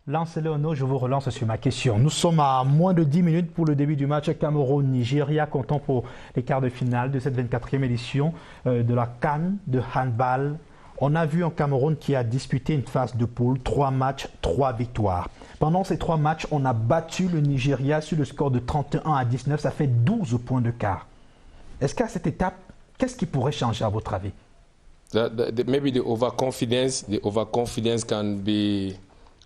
Lance Léono, je vous relance sur ma question. Nous sommes à moins de 10 minutes pour le début du match Cameroun-Nigeria, comptant pour les quarts de finale de cette 24e édition de la CAN de handball. On a vu un Cameroun qui a disputé une phase de poule, 3 matchs, 3 victoires. Pendant ces 3 matchs, on a battu le Nigeria sur le score de 31-19, ça fait 12 points de quart. Est-ce qu'à cette étape, qu'est-ce qui pourrait changer à votre avis? Maybe the overconfidence can be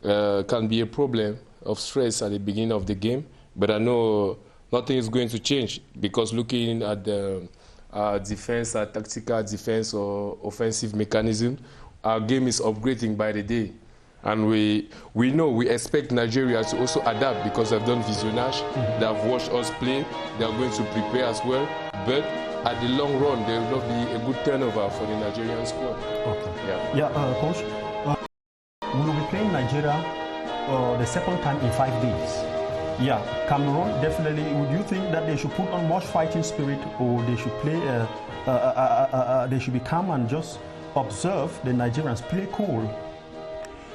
a problem of stress at the beginning of the game, but I know nothing is going to change because looking at the defense, our tactical defense or offensive mechanism, our game is upgrading by the day. And we expect Nigeria to also adapt because they've done visionnage, they've watched us play, they're going to prepare as well, but at the long run, there will not be a good turnover for the Nigerian squad. Okay. Coach. We will be playing Nigeria the second time in 5 days. Yeah, Cameroon definitely. Would you think that they should put on much fighting spirit, or they should play? They should be calm and just observe the Nigerians play cool?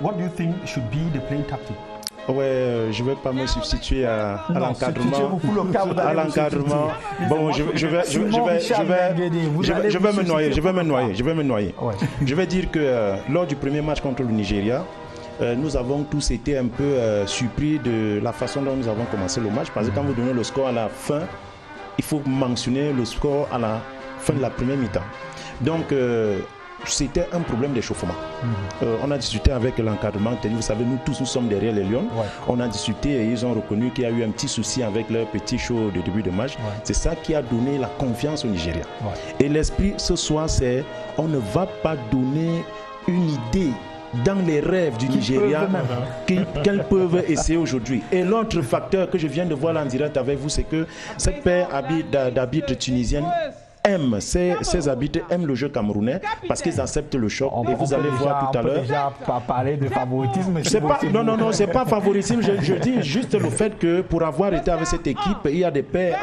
What do you think should be the playing tactic? Ouais, je ne vais pas me substituer à l'encadrement. À l'encadrement. Bon, je vais me noyer. Ouais. Je vais dire que lors du premier match contre le Nigeria, nous avons tous été un peu surpris de la façon dont nous avons commencé le match. Parce que quand vous donnez le score à la fin, il faut mentionner le score à la fin de la première mi-temps. Donc, c'était un problème d'échauffement. On a discuté avec l'encadrement. Vous savez, nous tous, nous sommes derrière les Lions. Ouais. On a discuté et ils ont reconnu qu'il y a eu un petit souci avec leur petit show de début de match. Ouais. C'est ça qui a donné la confiance au Nigeria. Ouais. Et l'esprit ce soir, c'est on ne va pas donner une idée dans les rêves du Nigeria qu'elles peuvent essayer aujourd'hui. Et l'autre facteur que je viens de voir là en direct avec vous, c'est que cette paire d'arbitres tunisienne ces arbitres aiment le jeu camerounais parce qu'ils acceptent le choc. Et vous allez voir tout à l'heure. On peut déjà parler de favoritisme. Non, c'est pas favoritisme. Je dis juste le fait que pour avoir été avec cette équipe, il y a des paires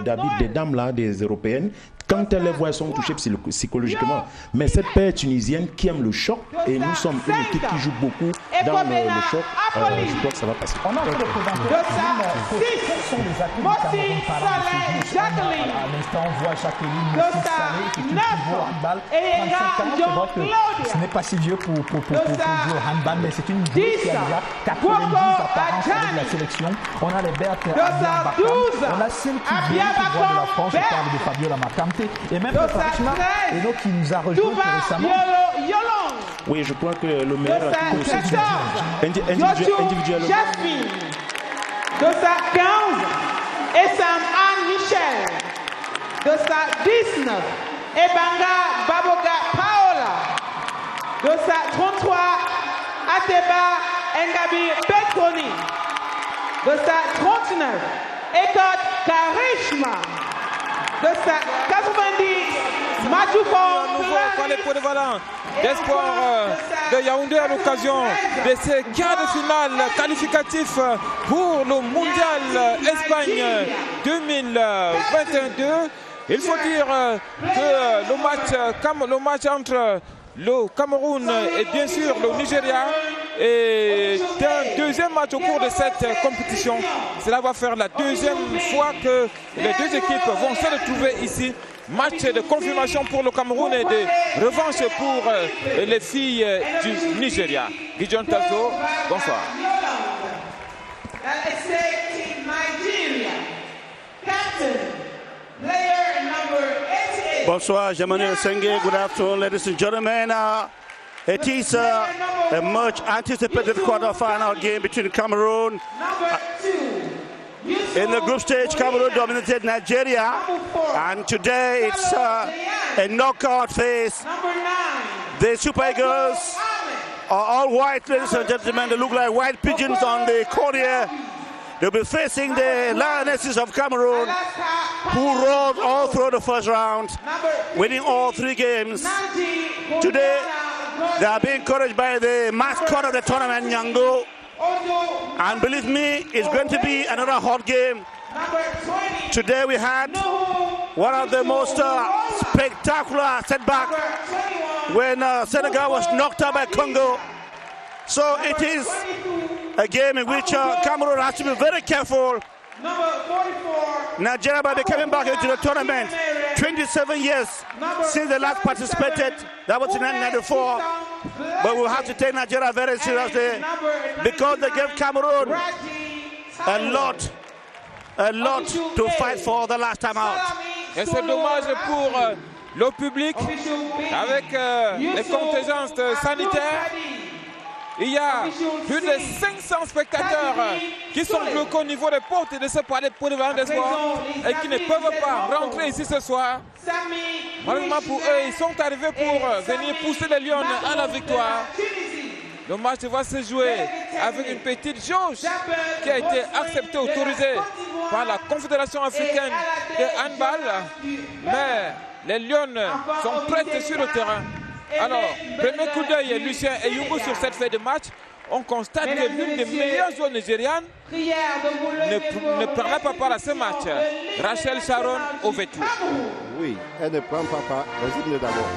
d'arbitres, des dames là, des européennes. Quand elles les voient, elles sont touchées psychologiquement. Mais cette paire tunisienne qui aime le choc, et nous sommes une équipe qui joue beaucoup dans le choc, je crois que ça va passer. On a un peu de quels sont les atouts du Cameroun par rapport à l'instant, on voit Jacqueline Salé, qui est une pivot handball, 35 ans, c'est vrai que ce n'est pas si vieux pour jouer au handball, mais c'est une joueuse qui a déjà 90 apparences avec la sélection. On a les Berthe on a celle qui vient qui voit de la France, je parle de Fabiola Makamte, et même Karishma, et donc qui nous a rejoint récemment. Oui, je crois que le meilleur atout, c'est individuellement. Dossard 15, Essam Anne Michel. Dossard 19, Ebanga Baboga Paola. Dossard 33, Ateba Ngabi Petroni. Dossard 39, Ekot Karishma. Dossard 90, Majoufon. Les polyvalents d'espoir de Yaoundé à l'occasion de ces quarts de finale qualificatifs pour le Mondial Espagne 2022. Il faut dire que le match entre le Cameroun et bien sûr le Nigeria est un deuxième match au cours de cette compétition. Cela va faire la deuxième fois que les deux équipes vont se retrouver ici. Match de confirmation pour le Cameroun et de revanche pour les filles du Nigeria. Gideon Tazo, bonsoir. Bonsoir, Jean-Manuel Sengue. Good afternoon, ladies and gentlemen. It is a much anticipated quarter-final game between Cameroon. In the group stage, Cameroon dominated Nigeria, and today it's a knockout phase. The Super Eagles are all white, ladies and gentlemen. They look like white pigeons on the court here. They'll be facing the Lionesses of Cameroon, who rolled all through the first round, winning all 3 games. Today, they are being encouraged by the mascot of the tournament, Nyango. And believe me, it's going to be another hot game. Today we had one of the most spectacular setbacks when Senegal was knocked out by Congo. So it is a game in which Cameroon has to be very careful. Nigeria might be coming back into the tournament 27 years since they last participated. That was in 1994. But we'll have to take Nigeria very seriously because they gave Cameroon a lot to fight for the last time out. Et c'est dommage pour le public avec les contingences sanitaires. Il y a plus de 500 spectateurs qui sont bloqués au niveau des portes de ce palais polyvalent des sports et qui ne peuvent pas rentrer ici ce soir. Malheureusement pour eux, ils sont arrivés pour venir pousser les Lions à la victoire. Le match va se jouer avec une petite jauge qui a été acceptée, autorisée par la Confédération africaine de handball. Mais les Lions sont prêts sur le terrain. Alors, premier coup d'œil, Lucien et Yungu sur cette feuille de match. On constate que l'une des meilleures joueurs nigérianes ne prendra pas part à ce match. Rachel Sharon Ovetu. Oui, elle ne prend pas part. Vas-y, d'abord.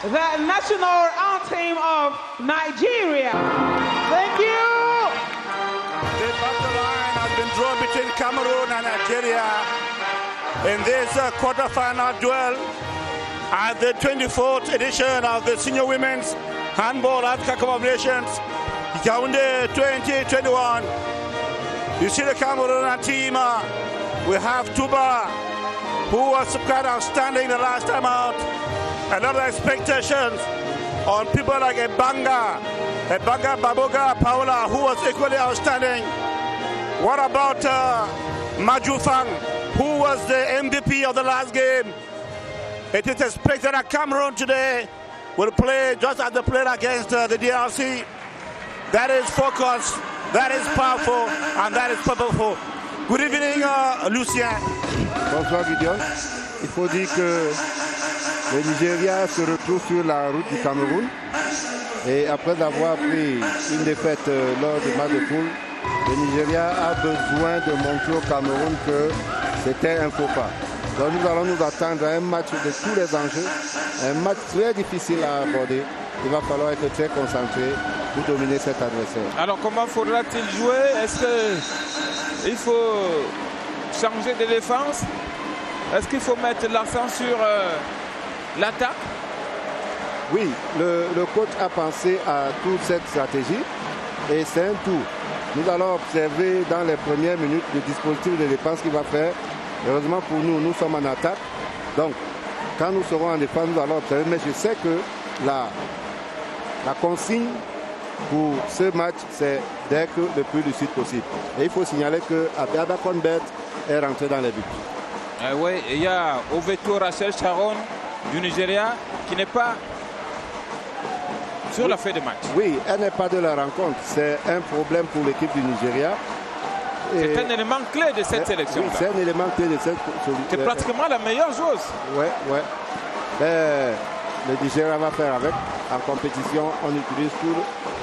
The national anthem of Nigeria. Thank you. The battle line has been drawn between Cameroon and Nigeria in this quarter-final duel at the 24th edition of the Senior Women's Handball Africa Cup of Nations, Yaoundé 2021. You see the Cameroonian team. We have Touba, who was quite outstanding the last time out. A lot of expectations on people like Ebanga Baboga Paola, who was equally outstanding. What about Maju Fang, who was the MVP of the last game? It is expected that Cameroon today will play just as they played against the DRC. That is focused, that is powerful, and that is purposeful. Good evening, Lucien. Bonsoir, Gideon. Il faut dire que le Nigeria se retrouve sur la route du Cameroun. Et après avoir pris une défaite lors du match de poule, le Nigeria a besoin de montrer au Cameroun que c'était un faux pas. Donc nous allons nous attendre à un match de tous les enjeux, un match très difficile à aborder. Il va falloir être très concentré pour dominer cet adversaire. Alors comment faudra-t-il jouer? Est-ce qu'il faut changer de défense? Est-ce qu'il faut mettre l'accent sur l'attaque? Oui, le coach a pensé à toute cette stratégie et c'est un tout. Nous allons observer dans les premières minutes le dispositif de défense qu'il va faire. Heureusement pour nous, nous sommes en attaque. Donc, quand nous serons en défense, nous allons observer. Mais je sais que la consigne pour ce match, c'est d'être le plus lucide possible. Et il faut signaler que Abia Conbert est rentré dans les buts. Oui, il y a Ovetu Rachel Sharon du Nigeria qui n'est pas sur la feuille de match. Oui, elle n'est pas de la rencontre. C'est un problème pour l'équipe du Nigeria. C'est un élément clé de cette sélection. Oui, c'est un élément clé de cette sélection. C'est pratiquement la meilleure joueuse. Oui. Le Nigeria va faire avec. En compétition, on utilise tout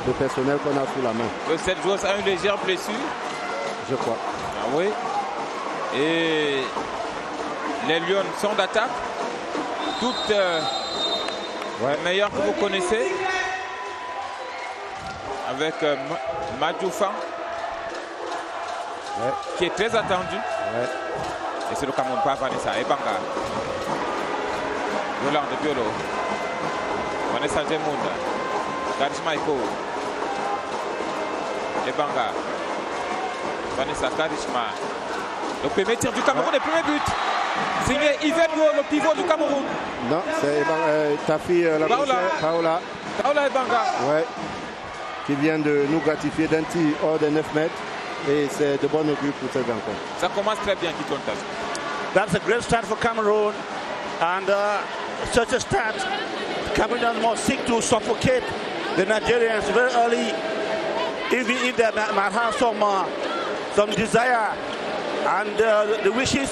le personnel qu'on a sous la main. Cette joueuse a une légère blessure. Je crois. Ah oui. Et les Lions sont d'attaque. Toutes les meilleures que vous connaissez. Avec Madjoufan, qui est très attendu. Et c'est le Cameroun, pas Vanessa. Et Banga. Yolande Biolo. Vanessa Gemunda. Garis Maiko. Et Banga. Vanessa Karishma. Le premier tir du Cameroun, le premier but. Signé Ivengo, le pivot du Cameroun. Non, c'est ta fille, Paola Ebanga. Ouais, qui vient de nous gratifier d'un tir hors de 9 mètres. Et c'est de bonne augure pour cette rencontre. Ça commence très bien, Kiton Tazo. That's a great start for Cameroon. And such a start, Cameroon must seek to suffocate the Nigerians very early. Even if they might have some desire and the wishes,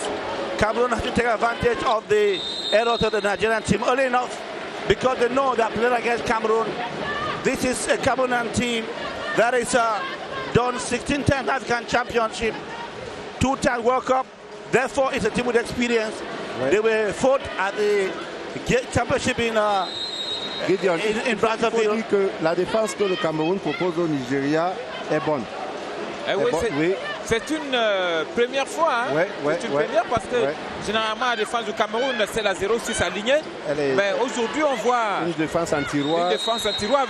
Cameroon has to take advantage of the errors of the Nigerian team early enough, because they know that playing against Cameroon, this is a Cameroonian team that is done 16 times African Championship, 2 times World Cup. Therefore, it's a team with experience. Ouais. They were fought at the championship in Brazzaville. Il faut dire que la défense que le Cameroun propose au Nigeria est bonne. Oui. C'est une première fois. Hein? C'est une première parce que généralement la défense du Cameroun c'est la 0-6 alignée. Mais aujourd'hui on voit une défense en tiroir. Une défense en tiroir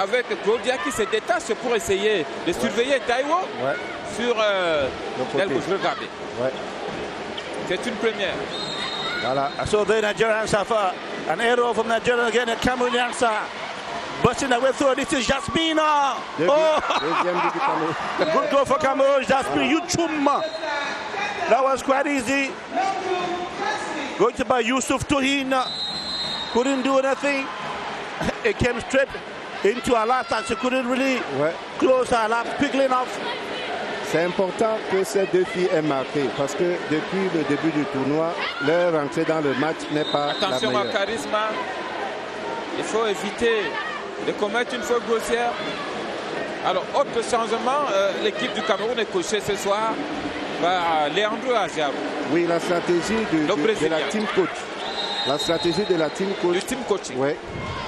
avec Claudia qui se détache pour essayer de surveiller Taiwo sur l'aile gauche. Regardez. C'est une première. Voilà. So the Nigerians have an error from Nigeria again. The Cameroonians are busting away through. This is Jasmine. Good goal for Cameroon. Jasmine Yuchum. That was quite easy. Going to by Yusuf Tohin. Couldn't do anything. It came straight into her lap and she couldn't really close her lap quickly enough. C'est important que ces deux filles aient marqué parce que depuis le début du tournoi, leur entrée dans le match n'est pas attention la meilleure. À Karishma. Il faut éviter de commettre une faute grossière. Alors, autre changement, l'équipe du Cameroun est coachée ce soir par Leandro Aziaro. Oui, la stratégie de la team coach. La stratégie de la team coach. Du team coaching. Ouais,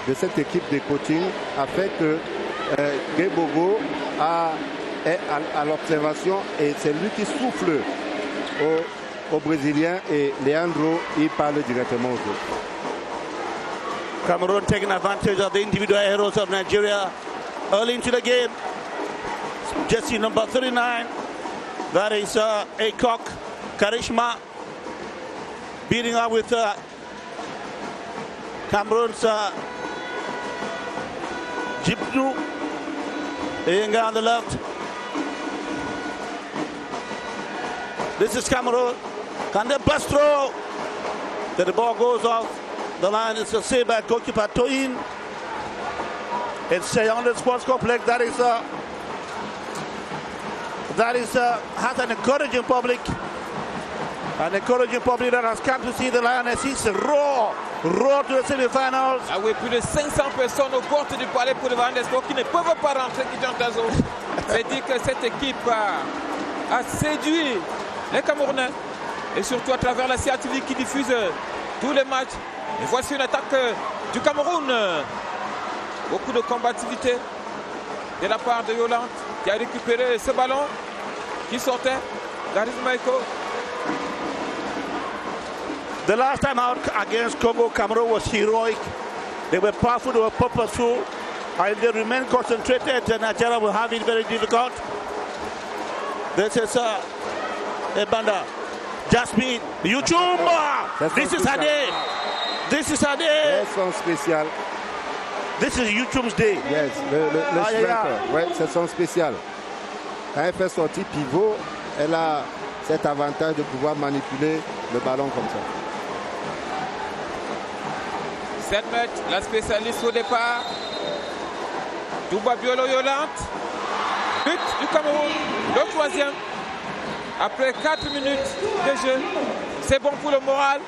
de cette équipe de coaching a fait que Gebogo est à l'observation et c'est lui qui souffle aux Brésiliens et Leandro, il parle directement aux autres. Cameroon taking advantage of the individual errors of Nigeria early into the game. Jersey number 39, that is Aycock Karishma beating up with Cameroon's Jibnu Yenga on the left. This is Cameroon. Can they bust through? Then the ball goes off the line. It's a save by goalkeeper Toyin. It's on the sports complex. That has an encouraging public. An encouraging public that has come to see the Lionesses roar to the semi-finals. Ah oui, plus de 500 personnes aux portes du palais pour devant des sports qui ne peuvent pas rentrer, qui sont à zone. C'est dire que cette équipe a séduit les Camerounais et surtout à travers la CATV qui diffuse tous les matchs. Et voici une attaque du Cameroun. Beaucoup de combativité de la part de Yolande qui a récupéré ce ballon qui sortait. Garis Maïko. The last time out against Congo, Cameroon was heroic. They were powerful, they were purposeful. And if they remain concentrated, Nigeria will have it very difficult. This is Ebanda. Jasmine, Yuchumba. This is her day. This is her day. Elles sont spéciales. This is Yuchum's day. Yes, le striker. Ouais, c'est son spécial. Quand elle fait sortir pivot, elle a cet avantage de pouvoir manipuler le ballon comme ça. 7 mètres, la spécialiste au départ. Douba Biolo Yolande. But du Cameroun, le troisième. Après 4 minutes de jeu. C'est bon pour le moral.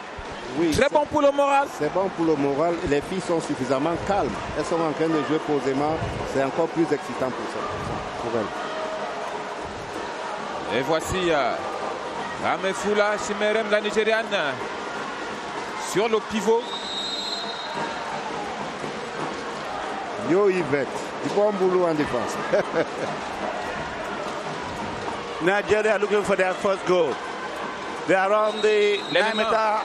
Oui, très bon pour le moral. C'est bon pour le moral. Les filles sont suffisamment calmes. Elles sont en train de jouer posément. C'est encore plus excitant pour elles. Et voici Amefoula Chimerem, la Nigériane, sur le pivot. Yo Yvette, du bon boulot en défense. Nigeria looking for their first goal. They are on the 9-meter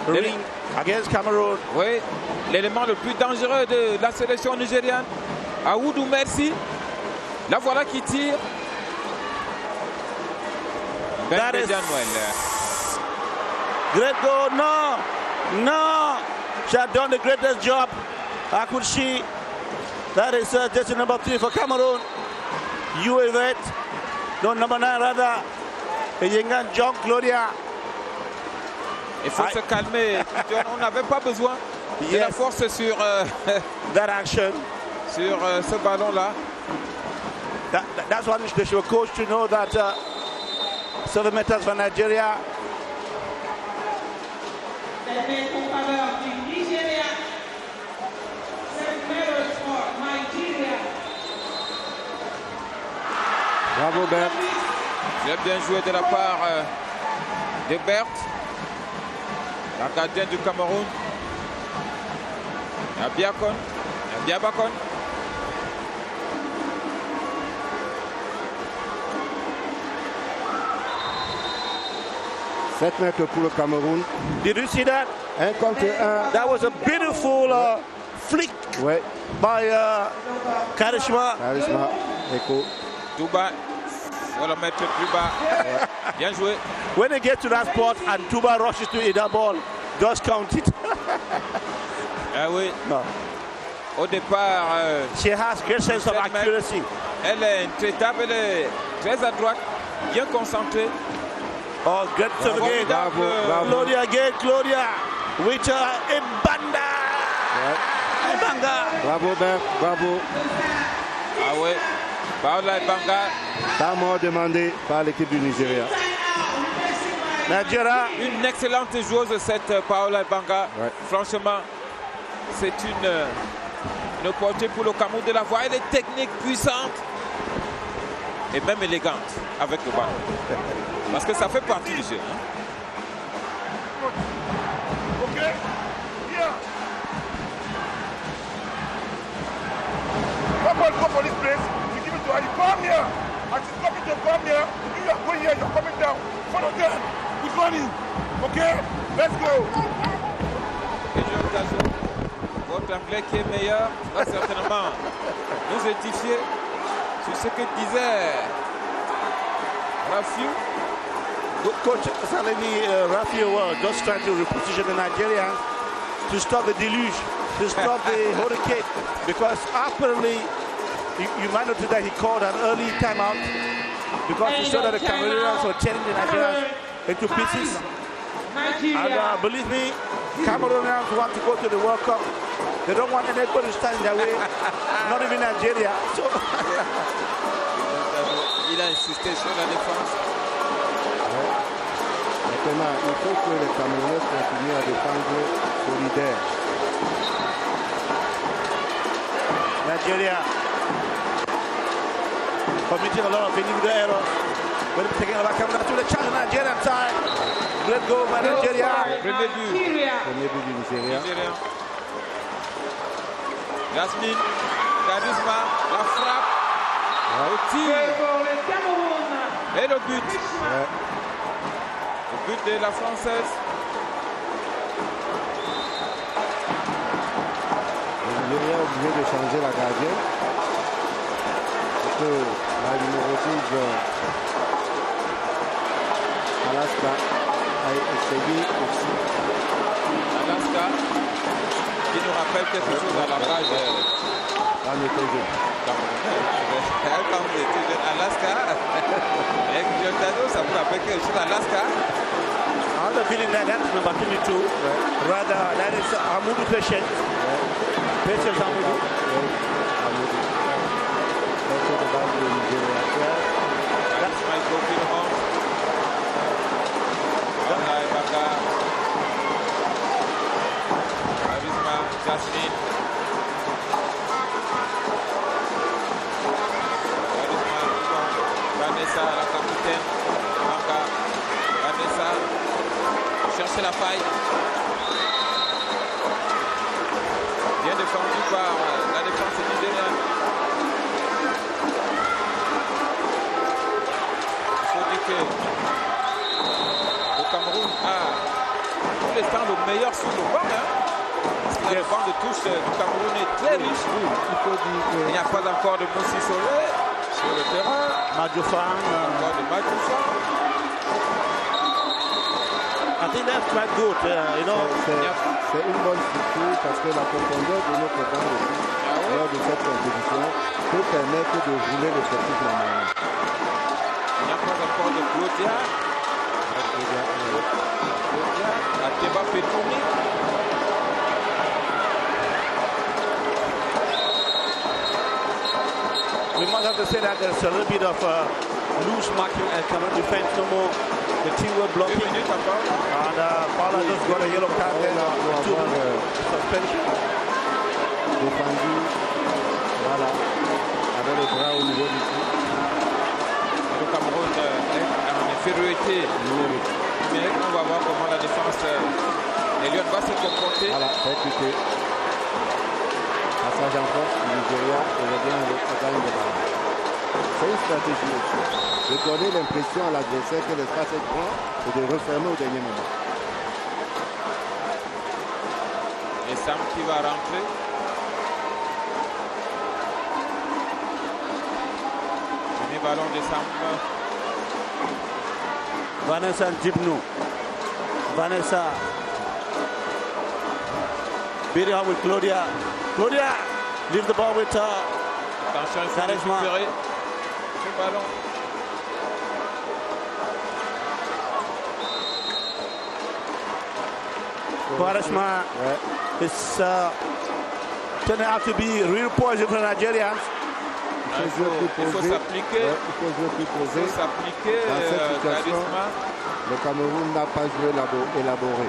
ring against Cameroon. Oui, l'élément le plus dangereux de la sélection nigériane, Aoudou Merci. La voilà qui tire. That is Noël. great goal. No, no. She had done the greatest job. How could she? That is jersey number 3 for Cameroon. Uevet. No, number 9 rather. Yengan John Gloria. Il faut se calmer. On n'avait pas besoin de la force sur that action. Sur ce ballon-là. That's why they should coach to know that 7 meters for Nigeria. Bravo Bert. Bien joué de la part de Bert, la gardienne du Cameroun. Abiakon. 7 mètres pour le Cameroun. Did you see that? 1 contre 1. That was a beautiful flick by Karishma. Karishma, Eko. Touba, on va la mettre plus bas. Bien joué. When they get to that spot and Touba rushes to hit that ball, just count it. Ah oui. No. Au départ, she has great sense of accuracy. Elle est intraitable, elle est très à droite, bien concentrée. Oh, great serve again. Bravo. Gloria again, Gloria. With Ibanga. Bravo Bert, bravo. Ah ouais. Paola Ibanga. Pas mort demandé par l'équipe du Nigeria. Nigeria. Une excellente joueuse cette Paola Ibanga. Franchement, c'est une opportunité pour le Cameroun de la voir. Elle est technique, puissante et même élégante avec le ballon. Parce que ça fait partie du jeu. Okay. Yeah. Go for this place. You give it to her. You come here. And she's coming to come here. You are going here. You're coming down. Follow them. Good running. Okay. Let's go. Votre anglais qui est meilleur va certainement nous édifier sur ce que disait Rafiou. Coach Salemi Rafiou just trying to reposition the Nigerians to stop the deluge, to stop the hurricane, because apparently you might notice that he called an early timeout because he saw that the Cameroonians were tearing the Nigerians into pieces. And believe me, Cameroonians want to go to the World Cup. They don't want anybody to stand in their way, not even Nigeria. So il a insisté sur la défense. Maintenant, il faut que les Camerounais continuent à défendre solidaire. Nigeria committing a lot of individual errors. But taking a lot of Cameroon to the challenge Nigerian side. Great goal by Nigeria. Premier but du Nigeria. Jasmine, Charisma, la frappe, au tir et le but. Le but de la Française. Le Nigeria est obligé de changer la gardienne. Parce que la numéro 10, Alaska, a essayé aussi. Alaska, qui nous rappelle quelque chose à la page. Quand on était jeune. Quand on était jeune, Alaska, avec Giordano, ça vous rappelle quelque chose à Alaska. Another feeling that that's number 22. Rather, that is Amoudou Patient. Patience Amoudou. That's my goal home. Charisma, Jasmine. Vanessa, la capitaine. Vanessa, chercher la faille. Bien défendu par la défense nigérienne. Il faut dire que le Cameroun a pour l'instant le meilleur sur le banc. Le banc de touche du Cameroun est très riche. Il n'y a pas encore de Moussi Solé sur le terrain. Madjoufan. Encore de Madjoufan. think that's quite good. C'est une bonne structure parce que la profondeur de notre banc de touche lors de cette compétition peut permettre de rouler l'effectif normalement. Il n'y a pas encore de Claudia. Claudia, Ateba fait tourner. We must have to say that there's a little bit of loose marking and Cameroon defense no more. The team were blocking. And Paula just got a yellow card then to suspension. Défendu, voilà, avec le bras au niveau du cou. Le Cameroun est en infériorité numérique. On va voir comment la défense des Lions va se comporter. Voilà, réputé. Passage en force du Nigeria et revient au gagne de ballon. C'est une stratégie aussi. De donner l'impression à l'adversaire que l'espace est grand et de refermer au dernier moment. Et Sam qui va rentrer. Premier ballon de Sam. Vanessa Djibnou. Vanessa. Beating up with Claudia. Claudia leave the ball with Attention, il faut récupérer ce ballon. Quaresma is turning out to be real poison for Nigerians. Il faut s'appliquer. Il faut s'appliquer. Dans cette situation, le Cameroun n'a pas joué élaboré.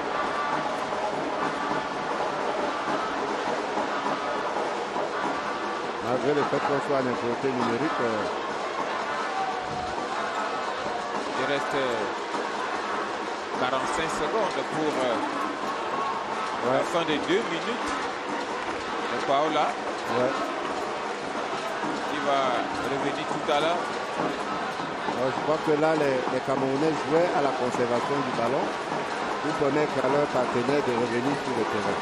Malgré le fait qu'on soit en infériorité numérique. Il reste 45 secondes pour la fin des 2 minutes. Et Paola qui va revenir tout à l'heure. Je crois que là, les Camerounais jouaient à la conservation du ballon pour permettre à leurs partenaires de revenir sur le terrain.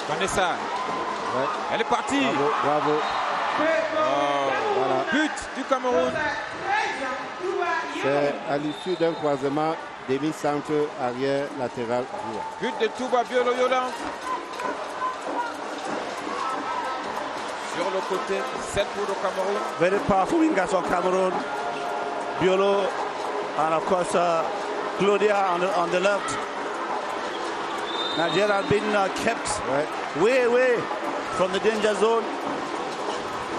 Vanessa, elle est partie. Bravo. Voilà. But du Cameroun. C'est à l'issue d'un croisement demi-centre arrière latéral droit. But de Touba Biolo-Yolan. Sur le côté, 7 pour le Cameroun. Very powerful wingers for Cameroon. Biolo and of course Claudia on the left. Nigeria has been kept way away from the danger zone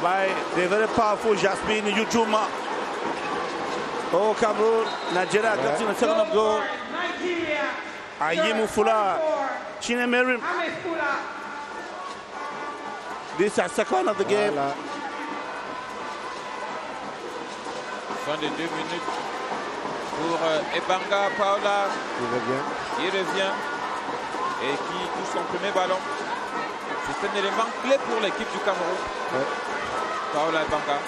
by the very powerful Jasmine Yujuma. Oh, Cameroon, Nigeria gets in the second of goal. Ayimu Fula, Chinemerim. This is second of the game. Voilà. Fin de 2 minutes pour Ebanga Paola. Il revient. Et qui touche son premier ballon. C'est un élément clé pour l'équipe du Cameroun. Paola Ebanga.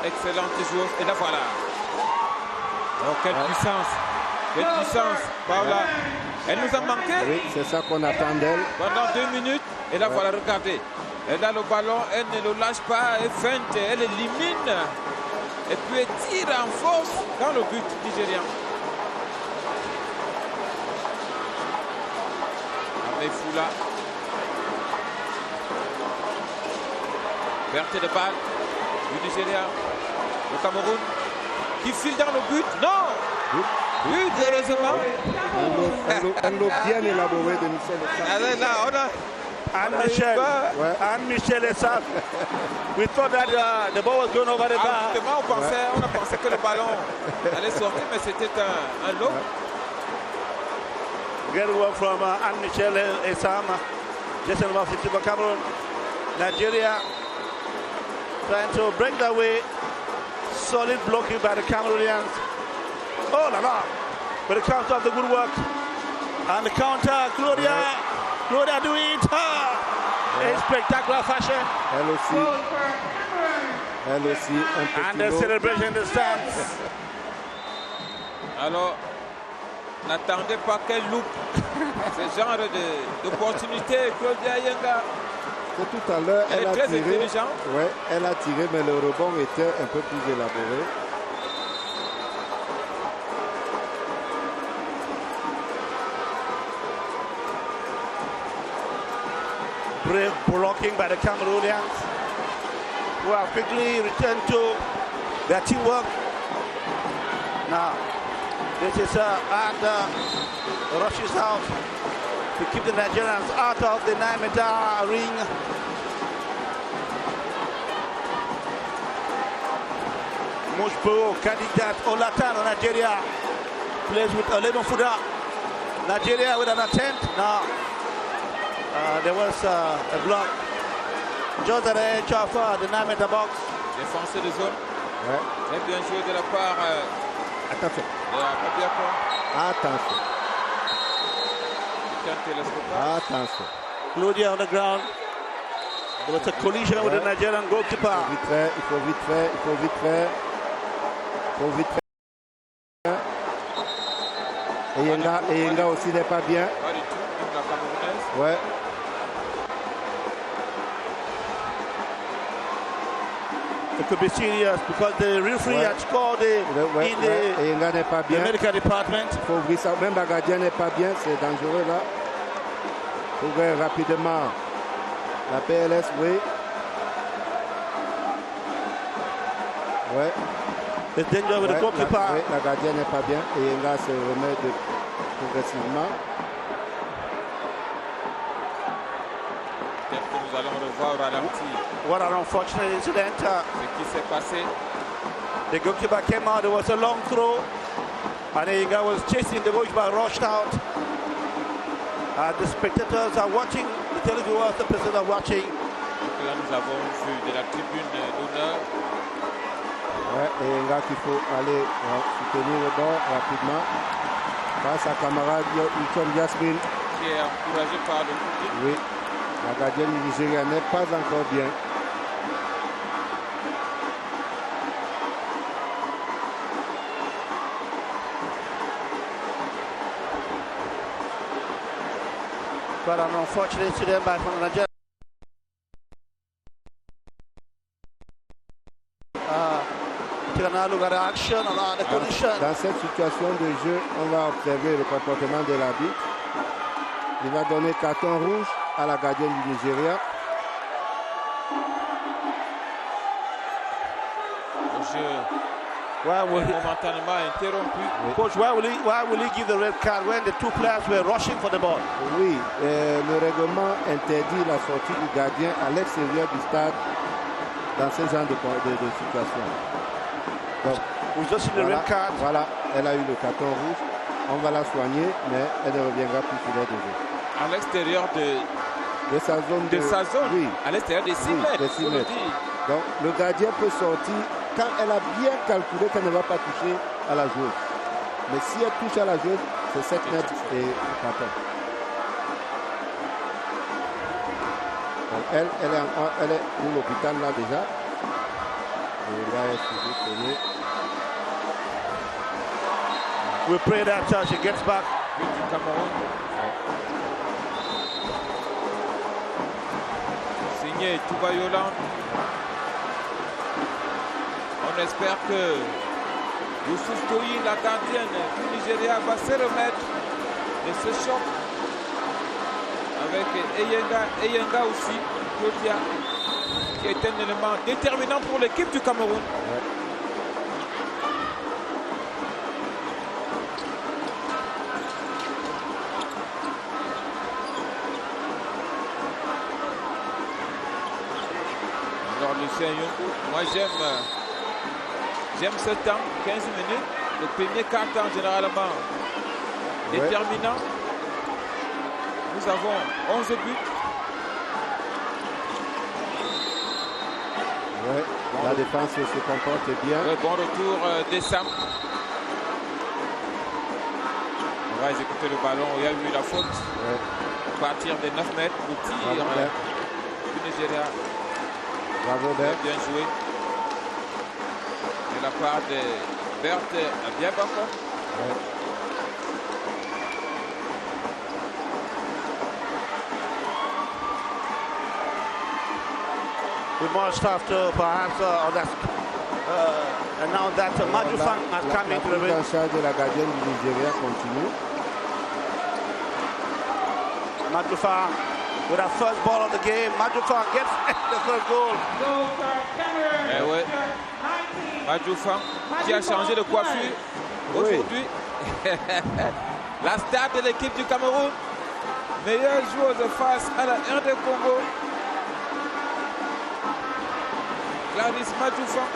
Excellente joueuse. Et la voilà. Oh, quelle puissance. Quelle puissance. Paola. Elle nous a manqué. Oui, c'est ça qu'on attend d'elle. Pendant 2 minutes. Et la voilà, regardez. Elle a le ballon. Elle ne le lâche pas. Elle feinte. Elle élimine. Et puis elle tire en force dans le but nigérien. Foula. Perte de balle du Nigeria. Le Cameroun qui file dans le but. Non! But, heureusement. Un lot bien élaboré de Michel. Là, on a Anne-Michel Essaf. We thought that the ball was going over the bar. On a pensé que le ballon allait sortir, mais c'était un lot. Good work from Anne-Michel Essam, just about 50 for Cameroon. Nigeria trying to break their way. Solid blocking by the Cameroonians. Oh la la! But it comes off the good work. And the counter, Claudia. Claudia do it. In spectacular fashion. Elle aussi, un and the celebration in the stands. Alors, n'attendez pas qu'elle loupe ce genre d'opportunité. Claudia Ayenga. Tout à l'heure, elle est très intelligente. Ouais, elle a tiré, mais le rebond était un peu plus élaboré. Brave blocking by the Cameroonians, who have quickly returned to their teamwork. Now, this is rushes out to keep the Nigerians out of the 9-meter ring. Mushpo, Kandidat Olatan of Nigeria, plays with Olemo Fuda. Nigeria with an attempt. Now, there was a block. Josare Chafa, the 9-meter box. Défenseur de zone. Ouais. Très bien joué de la part Attention. de la Papiako. Attention. Attention. Claudia on the ground. There was a collision with the Nigerian goalkeeper. Il faut vite faire. Et Yenga aussi n'est pas bien. Pas du tout, même la Camerounaise. Ouais. It could be serious because the referee had scored in the medical department. Il faut ouvrir ça. Même la gardienne n'est pas bien, c'est dangereux là. Ouvrir rapidement la PLS, oui. Ouais. The danger with the goalkeeper. La gardienne n'est pas bien et Yenga se remet progressivement. Peut-être que nous allons revoir au ralenti. What an unfortunate incident. Ce qui s'est passé. The goalkeeper came out, there was a long throw. And Yenga was chasing, the goalkeeper rushed out. The spectators are watching, the televiewers, the persons are watching. Donc là, nous avons vu de la tribune d'honneur. Ouais, et Yenga qu'il faut aller soutenir le bord rapidement. Face à camarade Wilson Jasmine. Qui est encouragé par le public. Oui, la gardienne du Nigeria n'est pas encore bien. But an unfortunate incident by Nigeria. Dans cette situation de jeu, on va observer le comportement de l'arbitre. Il va donner carton rouge à la gardienne du Nigeria. Le jeu est momentanément interrompu. Coach, why will he give the red card when the two players were rushing for the ball? Oui, le règlement interdit la sortie du gardien à l'extérieur du stade dans ce genre de situation. Donc, voilà, elle a eu le carton rouge. On va la soigner, mais elle ne reviendra plus sur les deux jeux. À l'extérieur de sa zone. De sa zone. Oui. À l'extérieur des 6 mètres. Des 6 mètres. Donc, le gardien peut sortir quand elle a bien calculé qu'elle ne va pas toucher à la joueuse. Mais si elle touche à la joueuse, c'est 7 mètres et le carton. Donc, elle est pour l'hôpital là déjà. Et là, elle est toujours tenue. We pray that she gets back. Signé Touba Yolande. On espère que Youssouf Toyi, la gardienne du Nigeria, va se remettre de ce choc avec Eyenga aussi, Claudia, qui est un élément déterminant pour l'équipe du Cameroun. Ouais. Alors Lucien Yonkou, moi j'aime ce temps, 15 minutes, le premier quart-temps généralement déterminant. Nous avons 11 buts. Ouais, la défense se comporte bien. Ouais, bon retour d'Essam. On va exécuter le ballon, il y a eu la faute. Ouais. À partir des 9 mètres, le tir du Nigeria. Bravo Bert. Bien joué. De la part de Berthe Biabaka. Ouais. with more stuff to perhaps announce that Maju Fang has come into the ring. La prise en charge de la gardienne du Nigeria continue. Maju Fang with our first ball of the game. Maju Fang gets the first goal. Eh ouais. Maju Fang qui a changé de coiffure aujourd'hui. La star de l'équipe du Cameroun. Meilleure joueuse face à la RD Congo. Clarisse Maju Fang.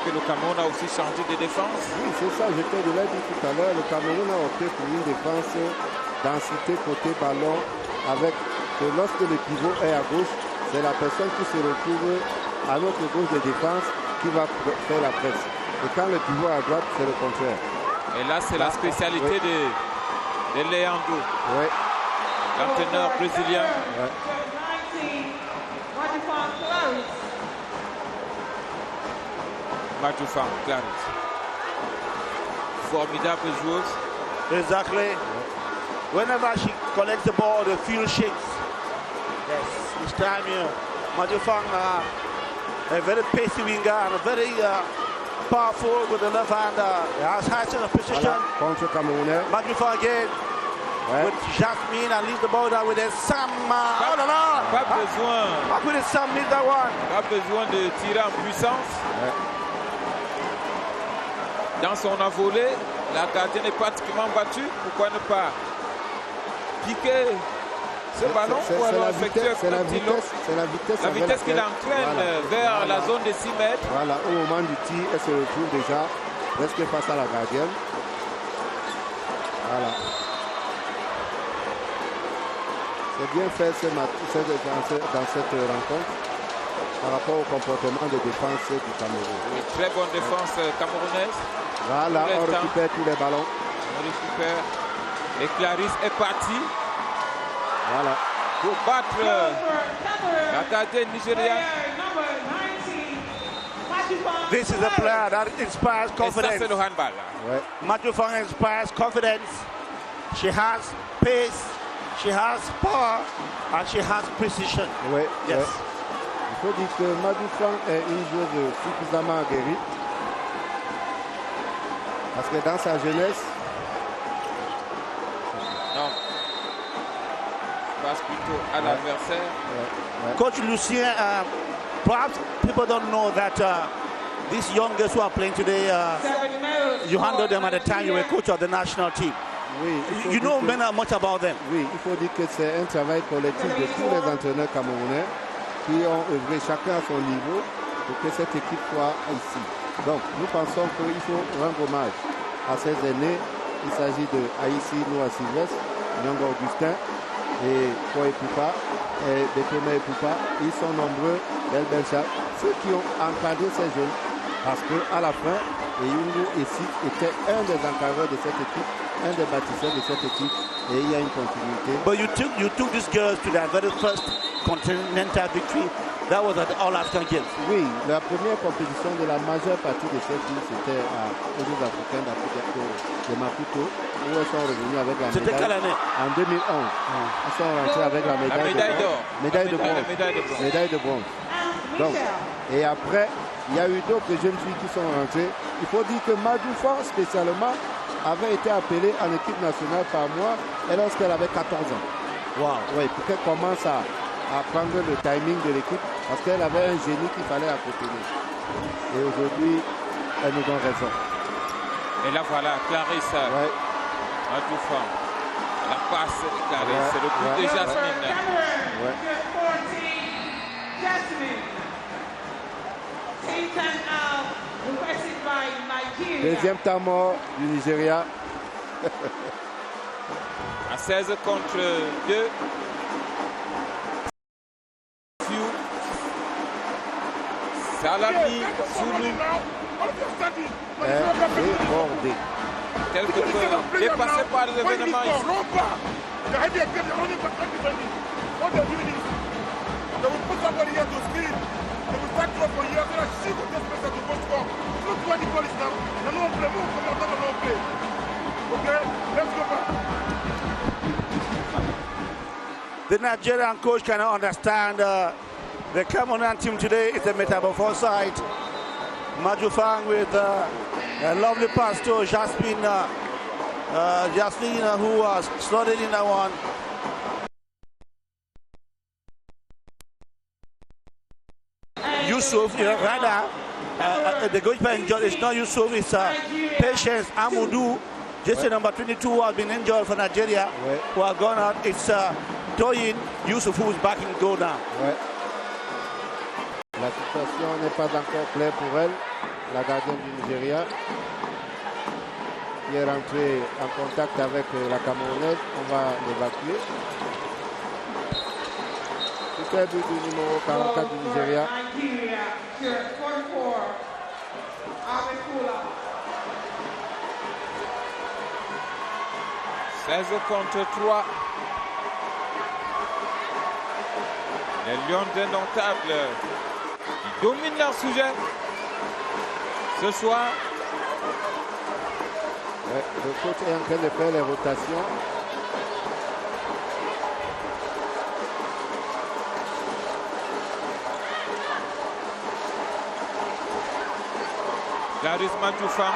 Que le Cameroun a aussi changé de défense. Oui, c'est ça, je te l'ai dit tout à l'heure. Le Cameroun a opté pour une défense densité côté ballon avec que lorsque le pivot est à gauche, c'est la personne qui se retrouve à notre gauche de défense qui va faire la presse. Et quand le pivot est à droite, c'est le contraire. Et là, c'est la spécialité de Leandro, l'entraîneur brésilien. Maju Fang, Clarisse. Formidable joueuse. Exactly. Whenever she collects the ball, the field shakes. Yes, this time here, Maju Fang, a very pacey winger and a very powerful with the left hand. Has high sense of precision. Voilà, contre Camerounais. Maju Fang again. With Jasmine and leaves the ball down with a Sam. Oh là là! Pas besoin. How could Sam miss that one? Pas besoin de tirer en puissance. Dans son envolée, la gardienne est pratiquement battue. Pourquoi ne pas piquer ce ballon pour alors effectuer un petit lot? C'est la vitesse. La vitesse qui l'entraîne vers la zone de 6 mètres. Voilà, au moment du tir, elle se retrouve déjà presque face à la gardienne. Voilà. C'est bien fait dans cette rencontre par rapport au comportement de défense du Cameroun. Oui, très bonne défense camerounaise. Voilà, on récupère tous les ballons. On récupère. Et Clarisse est partie. Voilà. Pour battre la gardienne nigériane. This is a player that inspires confidence. Et ça, c'est le handball. Maju Fang inspires confidence. She has pace, she has power, and she has precision. Oui, yes. Ouais. Il faut dire que Maju Fang est une joueuse suffisamment aguerrie. Parce que dans sa jeunesse... Non. Passe plutôt à l'adversaire. Coach Lucien, perhaps people don't know that these young girls who are playing today, you handled them at the time you were coach of the national team. Oui, you know much about them. Oui, il faut dire que c'est un travail collectif de tous les entraîneurs camerounais qui ont œuvré chacun à son niveau pour que cette équipe soit ici. Donc, nous pensons qu'il faut rendre hommage à ces aînés. Il s'agit de Haïssi Noah Sylvestre, Nyongo Augustin et Koé Poupa et Betoma et Poupa. Ils sont nombreux, Belbelcha, ceux qui ont encadré ces jeunes. Parce qu'à la fin, Eyungu Essi était un des encadreurs de cette équipe, un des bâtisseurs de cette équipe, et il y a une continuité. But you took these girls to their very first continental victory. That was at the All-African Games. Oui, la première compétition de la majeure partie de ces filles, c'était aux Jeux africains de Maputo, où elles sont revenues avec la médaille. C'était quelle année? En 2011. Elles sont rentrées avec la médaille d'or. Médaille de bronze. Donc, et après, il y a eu d'autres jeunes filles qui sont rentrées. Il faut dire que Maju Fang, spécialement, avait été appelée en équipe nationale par moi lorsqu'elle avait 14 ans. Wow. Oui, pour qu'elle commence à prendre le timing de l'équipe, parce qu'elle avait un génie qu'il fallait accompagner. Et aujourd'hui, elle nous donne raison. Et là voilà, Clarisse Maju Fang. La passe de Clarisse, c'est le coup de Jasmine. Deuxième temps mort du Nigeria. À 16 contre 2. Salami Zulu est débordé. Quelque peu dépassé par les événements ici. The heavy again, the only back defending. What they're doing is they will put somebody here to screen. They will start to for here so that she will just press her to go score. Look where the goal is now. No one play, move, come on, no play. Okay, let's go back. The Nigerian coach cannot understand the Cameroonian team today. It's a metamorphosite. Majufang with a lovely pass to Jasmine, who was slotted in that one. Yusuf, the goalkeeper injured. It's not Yusuf, it's Patience Amoudou. Just number 22 who has been injured for Nigeria, who have gone out. It's Toyin Yusuf who is back in goal now. Ouais. La situation n'est pas encore claire pour elle, la gardienne du Nigeria, qui est rentrée en contact avec la Camerounaise. On va l'évacuer. C'est le but du numéro 44 du Nigeria. 16 contre 3. Les Lions indomptables qui dominent leur sujet ce soir. Ouais, le coach est en train de faire les rotations. Clarisse Mantoufam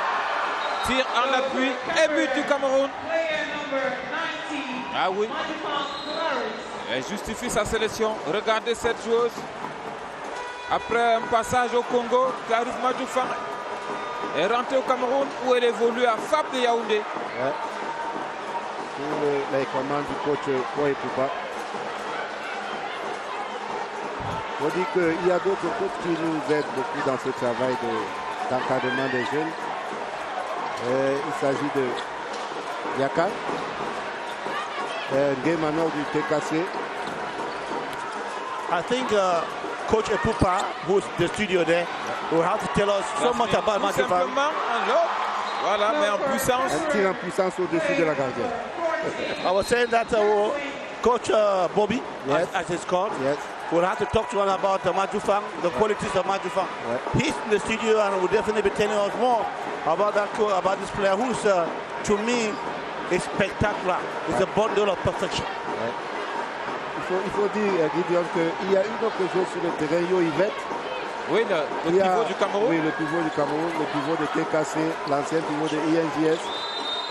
tire en appui et but du Cameroun. Ah oui. Elle justifie sa sélection. Regardez cette joueuse. Après un passage au Congo, Clarisse Mantoufam est rentrée au Cameroun où elle évolue à FAP de Yaoundé. Ouais. Sous les commandes du coach Koé Poupa. On dit qu'il y a d'autres coachs qui nous aident beaucoup dans ce travail d'encadrement des jeunes. Il s'agit de Yaka, Gaymano du TKC. I think Coach Epupa, who's the studio there, will have to tell us so much about Majufang. Voilà, mais en puissance. Un tir en puissance au-dessus de la gardienne. I was saying that Coach Bobby, yes, as it's called, yes, will have to talk to us about Majufang, the qualities of Majufang. Ouais. He's in the studio and will definitely be telling us more about about this player who's, to me, is spectacular. It's a bundle of perfection. Ouais. Il faut dire, Gideon, qu'il y a une autre chose sur le terrain, Yo Yvette. Oui, le pivot du Cameroun. Oui, le pivot du Cameroun, le pivot de TKC, l'ancien pivot de INJS,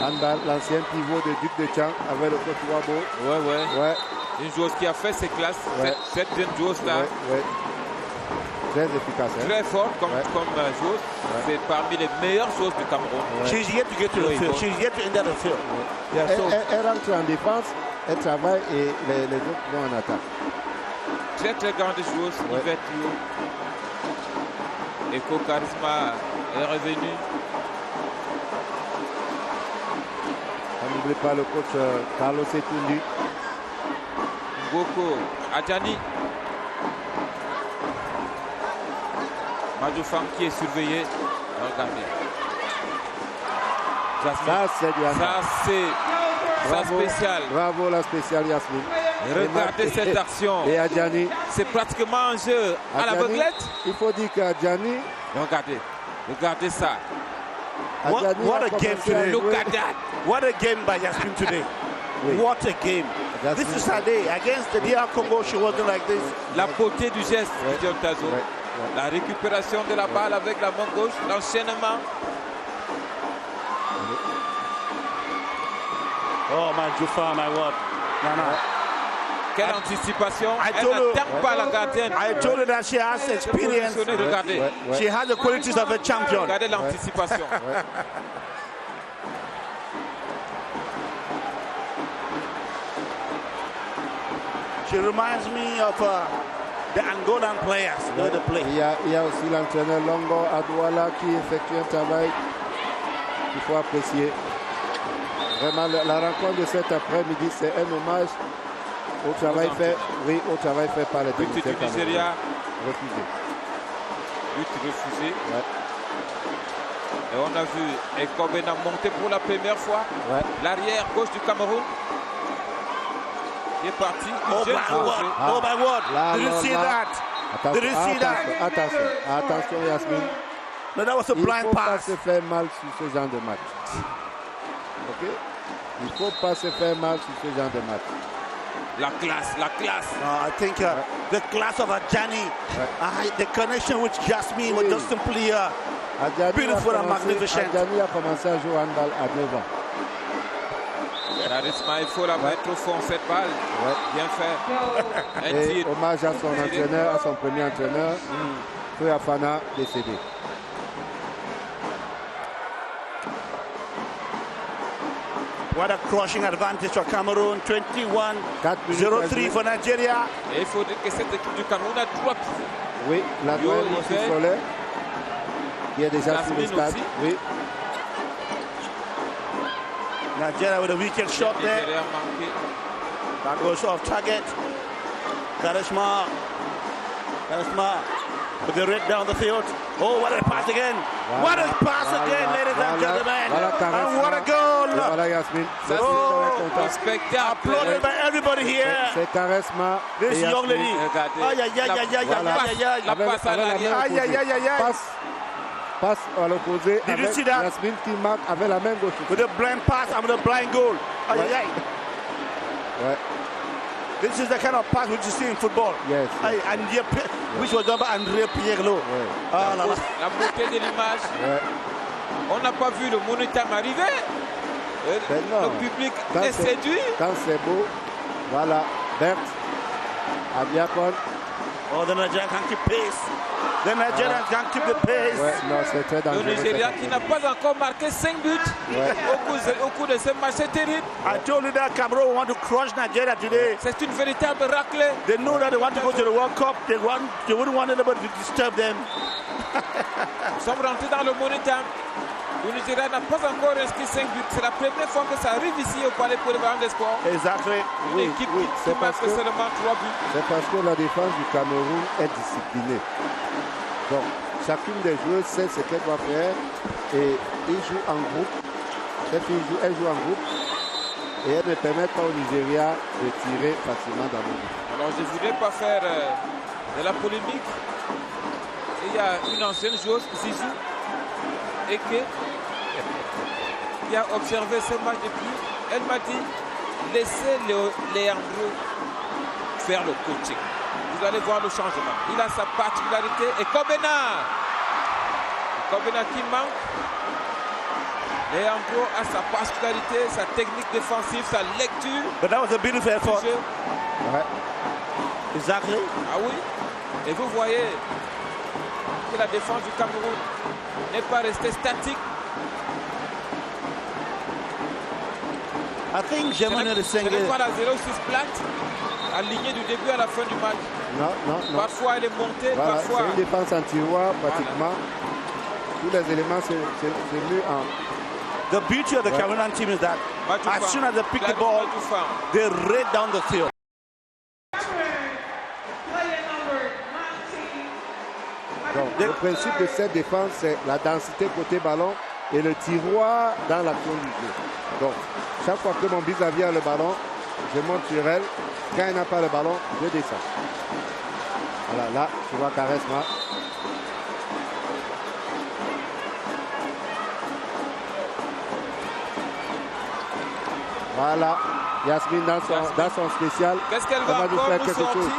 handball, l'ancien pivot de Duc de Tchang avec le coach Wabo. Ouais. Une joueuse qui a fait ses classes, cette jeune joueuse-là. Ouais. Très efficace. Hein? Très forte comme joueuse. C'est parmi les meilleures joueuses du Cameroun. She's yet to get to the field. She's yet to enter the field. Yeah, elle rentre en défense, elle travaille et les autres vont en attaque. Très très grande joueuse, Yvette Yo. Eko Charisma est revenu. On n'oublie pas le coach Carlos Etundu. Ngoko Adjani. Majufang qui est surveillé. Regardez. Ça c'est spécial. Bravo la spéciale Yasmine. Regardez cette action. Et Adjani. C'est pratiquement un jeu à l'aveuglette. Il faut dire qu'Adjani. Regardez ça. What a game today. Look at that. What a game by Yasmine today. Oui. What a game. This is her day. Against the DR Congo, she wasn't like this. La beauté du geste, Gideon Tazo. La récupération de la balle avec la main gauche, l'enchaînement. Oh, Majufang, my word. Quelle anticipation. Elle n'atteint pas la gardienne. I told her that she has experience. Regardez. She has the qualities of a champion. Regardez l'anticipation. She reminds me of the Angolan players, the play. Il y a aussi l'entraîneur Longo Adouala qui effectue un travail qu'il faut apprécier. Vraiment, la rencontre de cet après-midi, c'est un hommage au travail fait, par les techniciens. But du Nigeria. Refusé. But refusé. Ouais. Et on a vu Ekobena monter pour la première fois. Ouais. L'arrière gauche du Cameroun. Il est parti. Oh my word! Oh my word! Did you see that? Did you see that? Attention, Yasmine. No, that was a blind Il ne faut pas pass. se faire mal sur ce genre de match. Ok? Il ne faut pas se faire mal sur ce genre de match. La classe, la classe. I think the class of Adjani, the connection with Jasmine was just simply beautiful and magnificent. Adjani a commencé à jouer au handball à 9 ans. Charisma, il faut la mettre au fond, cette balle. Bien fait. Un Et tir. hommage à son entraîneur, à son premier entraîneur, Feu Afana, décédé. What a crushing advantage for Cameroon. 21-03 for Nigeria. Et il faut dire que cette équipe du Cameroun a 3 pieds. Oui, la douane aussi Soleil, qui est déjà sur le stade. Oui. Nigeria with a wicked shot there. That goes off target. Karishma with the red down the field. Oh, what a pass again. What a pass again, ladies and gentlemen. And what a goal. Voilà Yasmine. Spectacle. Applauded by everybody here. C'est Charisma. This young lady. Aïe, aïe, aïe, aïe, aïe, aïe, aïe. La passe à l'arrière. Aïe, aïe, aïe, aïe, aïe. Passe à l'opposé Did you avec see that? Yasmine qui marque avec la main gauche. With a blind pass and with a blind goal. Aïe, aïe, aïe. Ouais. This is the kind of pass which you see in football. Yes. Aïe, which was done by André Pirlo. Ah, là, là. La beauté de l'image. On n'a pas vu le Monotame arriver. Le public est séduit. Quand c'est beau, voilà, Berthe, Abiakon. Oh, the Nigerian can keep pace. The Nigerians can keep the pace. Ouais, non, c'est très dangereux. Le Nigeria qui n'a pas encore marqué 5 buts au cours de ce match, c'est terrible. I told you that Cameroon want to crush Nigeria today. C'est une véritable raclée. They know that they want to go to the World Cup. They wouldn't want anybody to disturb them. Nous sommes rentrés dans le Monotame. Le Nigeria n'a pas encore inscrit 5 buts. C'est la première fois que ça arrive ici au Palais Polyvalent des Sports. Exactly. Une équipe qui marque seulement 3 buts. C'est parce que la défense du Cameroun est disciplinée. Donc, chacune des joueuses sait ce qu'elle doit faire et ils jouent en groupe. Elles jouent en groupe et elles ne permettent pas au Nigeria de tirer facilement dans le but. Alors, je ne voudrais pas faire de la polémique. Il y a une ancienne joueuse, Zizou, Eke, qui a observé ce match depuis. Elle m'a dit, laissez Leandro faire le coaching. Vous allez voir le changement. Il a sa particularité. Et Kobena qui manque. Leandro a sa particularité, sa technique défensive, sa lecture. But that was a beautiful effort. Ouais. Exactly. Ah oui. Et vous voyez que la défense du Cameroun n'est pas restée statique. I think Germany is saying ce n'est pas la 0-6 plate, alignée du début à la fin du match. Non. Parfois elle est montée, Voilà, parfois. c'est une défense en tiroir pratiquement. Tous les éléments, c'est mieux en. The beauty of the Cameroonian team is that as soon as they pick the ball, they raid down the field. Donc, le principe de cette défense, c'est la densité côté ballon et le tiroir dans l'action du jeu. Donc, chaque fois que mon vis-à-vis a le ballon, je monte sur elle. Quand elle n'a pas le ballon, je descends. Voilà, là, tu vois Charisma. Voilà, Yasmine dans son spécial. Qu'est-ce qu'elle va nous encore faire nous quelque sortir chose.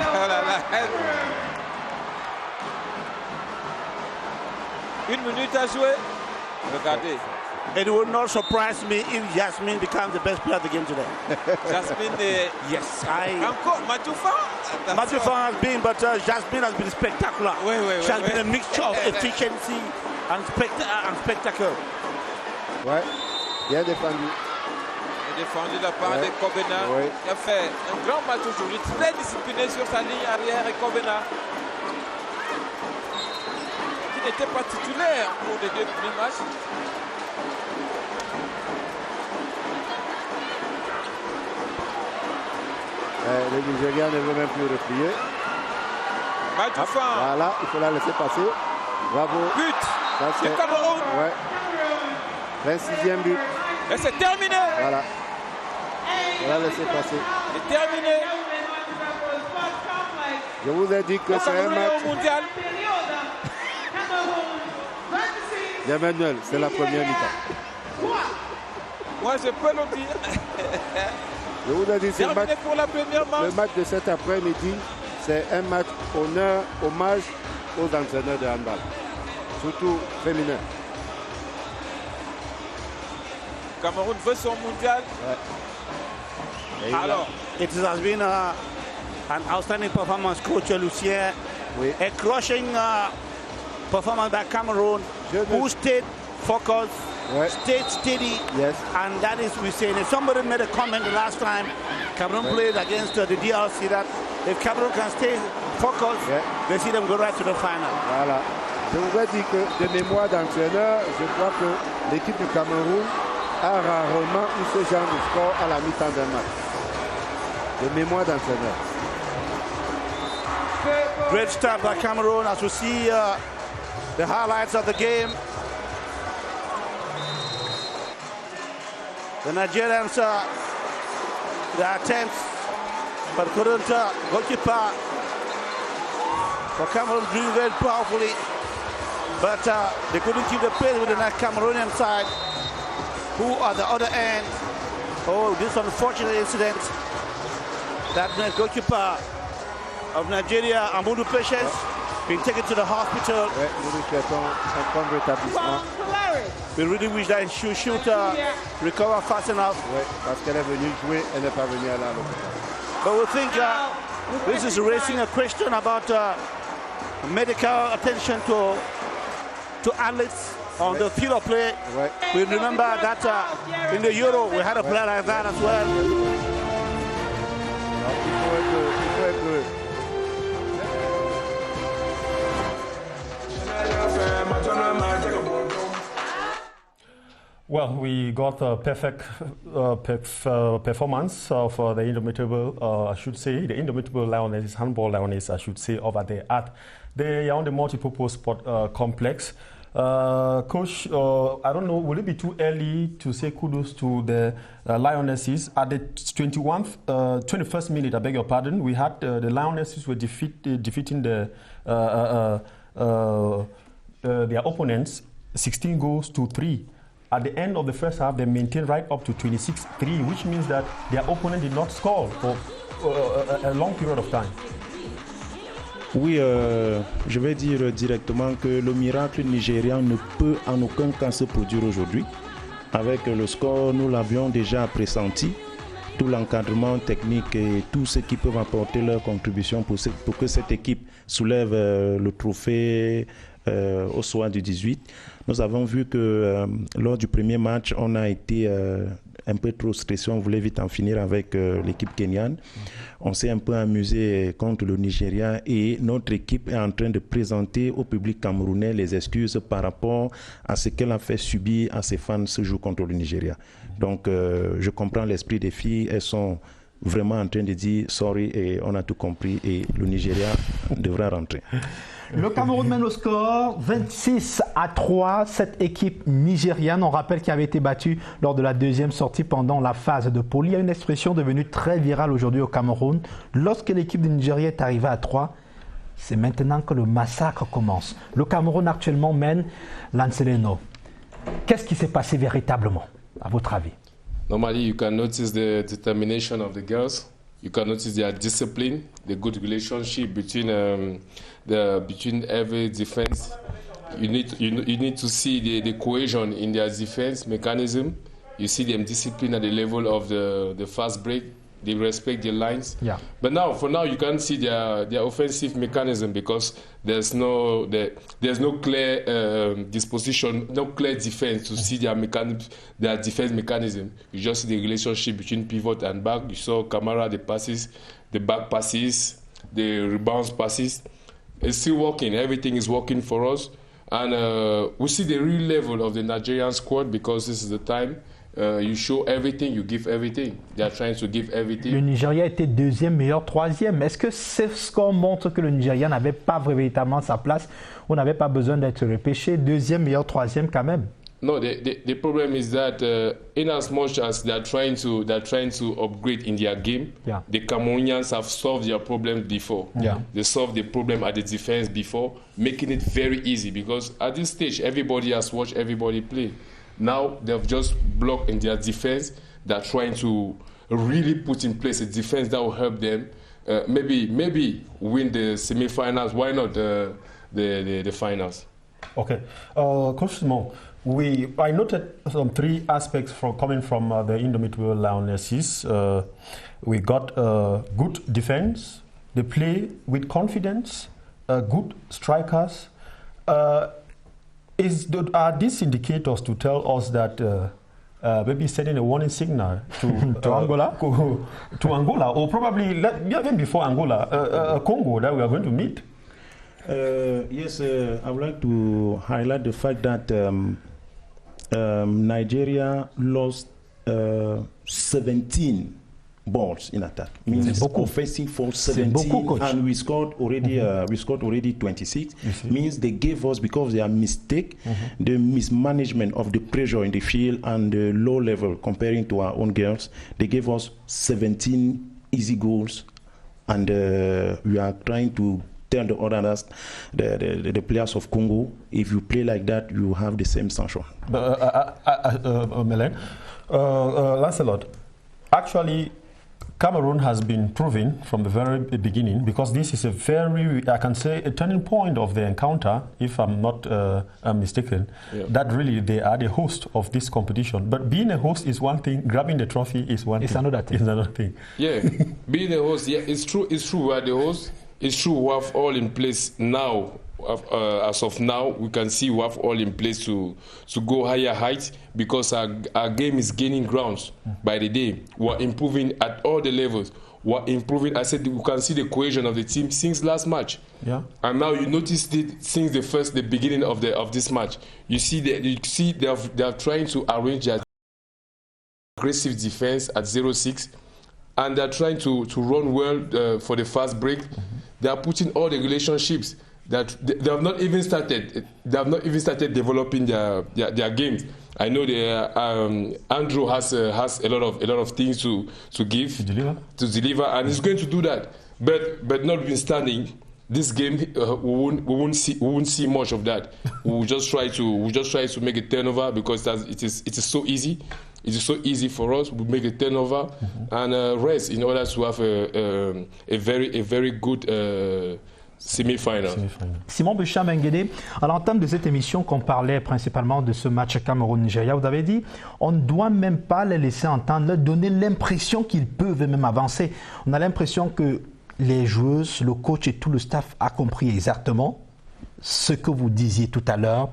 Oh là là. 1 minute à jouer. Regardez. It would not surprise me if Jasmine becomes the best player of the game today. Jasmine yes, encore Matoufa. Matoufa has been, but Jasmine has been spectacular. She has been a mixture of efficiency and spectacle. Ouais, bien défendu. Défendu de la part de Kobena, qui a fait un grand match aujourd'hui, très discipliné sur sa ligne arrière. Et Kobena, qui n'était pas titulaire pour les 2 premiers matchs. Le Nigeria ne veut même plus replier. Voilà, il faut la laisser passer. Bravo. But c'est Cameroun. Ouais. 26e but. Et c'est terminé. Voilà. On va laisser passer. C'est terminé. Je vous ai dit que Le c'est un Cameroun est match. au mondial. Emmanuel, c'est la première mi-temps. Moi, je peux le dire. Je vous ai dit, c'est Terminé pour la première le manche. match de cet après-midi, c'est un match hommage aux entraîneurs de handball, surtout féminins. Cameroun veut son mondial. Et il a- Alors, It has been an outstanding performance, Coach Lucien. Oui. A crushing performance by Cameroon, Je ne- who stayed focused, Ouais. stayed steady, Yes. and that is we saying. If somebody made a comment the last time Cameroon played against the DRC that if Cameroon can stay focused, Yeah. they see them go right to the final. Voilà. Je vous ai dit que de mémoire d'entraîneur, je crois que l'équipe du Cameroun a rarement eu ce genre de score à la mi-temps d'un match. De mémoire d'entraîneur. Great start by Cameroon as we see the highlights of the game. The Nigerians, their attempts, but couldn't goalkeeper for Cameroon doing very powerfully, but they couldn't keep the pace with the Cameroonian side, who at the other end, oh, this unfortunate incident that the goalkeeper of Nigeria, Amadou Patience, been taken to the hospital. Ouais, nous lui souhaitons un prompt rétablissement. We really wish that she should recover fast enough. Ouais, parce qu'elle est venue jouer, elle n'est pas venue aller à l'hôpital. But we think this is raising a question about medical attention to athletes on the field of play. Ouais. We remember that in the Euro we had a player like that as well. Donc, il faut être Well, we got a perfect performance of the indomitable, I should say, the indomitable Lionesses, handball Lionesses, I should say, over there at the Yaoundé Multipurpose Sport Complex. Coach, I don't know, will it be too early to say kudos to the Lionesses? At the 21st minute, I beg your pardon, we had the Lionesses were defeating their opponents 16 goals to 3. At the end of the first half, they maintained right up to 26-3, which means that their opponent did not score for a long period of time. Oui, je vais dire directement que le miracle nigérian ne peut en aucun cas se produire aujourd'hui. Avec le score, nous l'avions déjà pressenti. Tout l'encadrement technique et tous ceux qui peuvent apporter leur contribution pour que cette équipe soulève le trophée au soir du 18. Nous avons vu que lors du premier match, on a été un peu trop stressé. On voulait vite en finir avec l'équipe kenyane. On s'est un peu amusé contre le Nigeria et notre équipe est en train de présenter au public camerounais les excuses par rapport à ce qu'elle a fait subir à ses fans ce jour contre le Nigeria. Donc je comprends l'esprit des filles. Elles sont vraiment en train de dire sorry et on a tout compris et le Nigeria devra rentrer. Le Cameroun mène au score 26-3. Cette équipe nigériane, on rappelle qu'elle avait été battue lors de la deuxième sortie pendant la phase de poule. Il y a une expression devenue très virale aujourd'hui au Cameroun. Lorsque l'équipe du Nigeria est arrivée à 3, c'est maintenant que le massacre commence. Le Cameroun actuellement mène l'Anseleno. Qu'est-ce qui s'est passé véritablement, à votre avis? Normally, you can notice the determination of the girls. You can notice their discipline, the good relationship between between every defense. You need to see the cohesion in their defense mechanism. You see them discipline at the level of the fast break. They respect their lines. Yeah. But now, for now, you can't see their offensive mechanism because there's no clear disposition, no clear defense to see their defense mechanism. You just see the relationship between pivot and back. You saw Kamara, the passes, the back passes, the rebounds passes. It's still working. Everything is working for us. And we see the real level of the Nigerian squad because this is the time. You show everything, you give everything. They are trying to give everything. Le Nigeria était deuxième, meilleur troisième. Est-ce que ce score montre que le Nigeria n'avait pas véritablement sa place? On n'avait pas besoin d'être repêché. Deuxième, meilleur troisième quand même. No, the problem is that in as much as they're trying to upgrade in their game, the Cameroonians have solved their problems before. They solved the problem at the defense before, making it very easy because at this stage everybody has watched everybody play. Now they've just blocked in their defense. They're trying to really put in place a defense that will help them maybe win the semi-finals. Why not the finals? Okay, Coach Simon. I noted some three aspects coming from the Indomitable Lionesses. We got good defense, they play with confidence, good strikers. Are these indicators to tell us that maybe sending a warning signal to Angola? To Angola, or probably even before Angola, Congo that we are going to meet? Yes, I would like to highlight the fact that Nigeria lost 17 balls in attack. Means offensive for 17, and we scored already 26. Means they gave us, because of their mistake, the mismanagement of the pressure in the field and the low level comparing to our own girls. They gave us 17 easy goals, and we are trying to tell the others, the players of Congo, if you play like that, you have the same sanction. Melen, Lancelot, actually, Cameroon has been proven from the very beginning, because this is a very, I can say, a turning point of the encounter, if I'm not mistaken, that really they are the host of this competition. But being a host is one thing, grabbing the trophy is one thing. It's another thing. Yeah, being a host, it's true, we are the host. It's true, we have all in place now. As of now, we can see we have all in place to go higher heights, because our game is gaining grounds by the day. We're improving at all the levels. We're improving. I said we can see the cohesion of the team since last match. And now you notice it since the beginning of this match. You see they are trying to arrange their aggressive defense at 0-6, and they're trying to run well for the fast break. They are putting all the relationships that they have not even started. They have not even started developing their games. I know Andrew has a lot of things to give to deliver, and he's going to do that. But notwithstanding, this game we won't see much of that. We'll just try to make a turnover, because it is so easy. It is so easy for us. We make a turnover and rest in order to have a very good semi-final. Simon Béchamp-Menguédé, à l'entame de cette émission, qu'on parlait principalement de ce match Cameroun-Nigeria, vous avez dit on ne doit même pas les laisser entendre, leur donner l'impression qu'ils peuvent même avancer. On a l'impression que les joueuses, le coach et tout le staff a compris exactement ce que vous disiez tout à l'heure.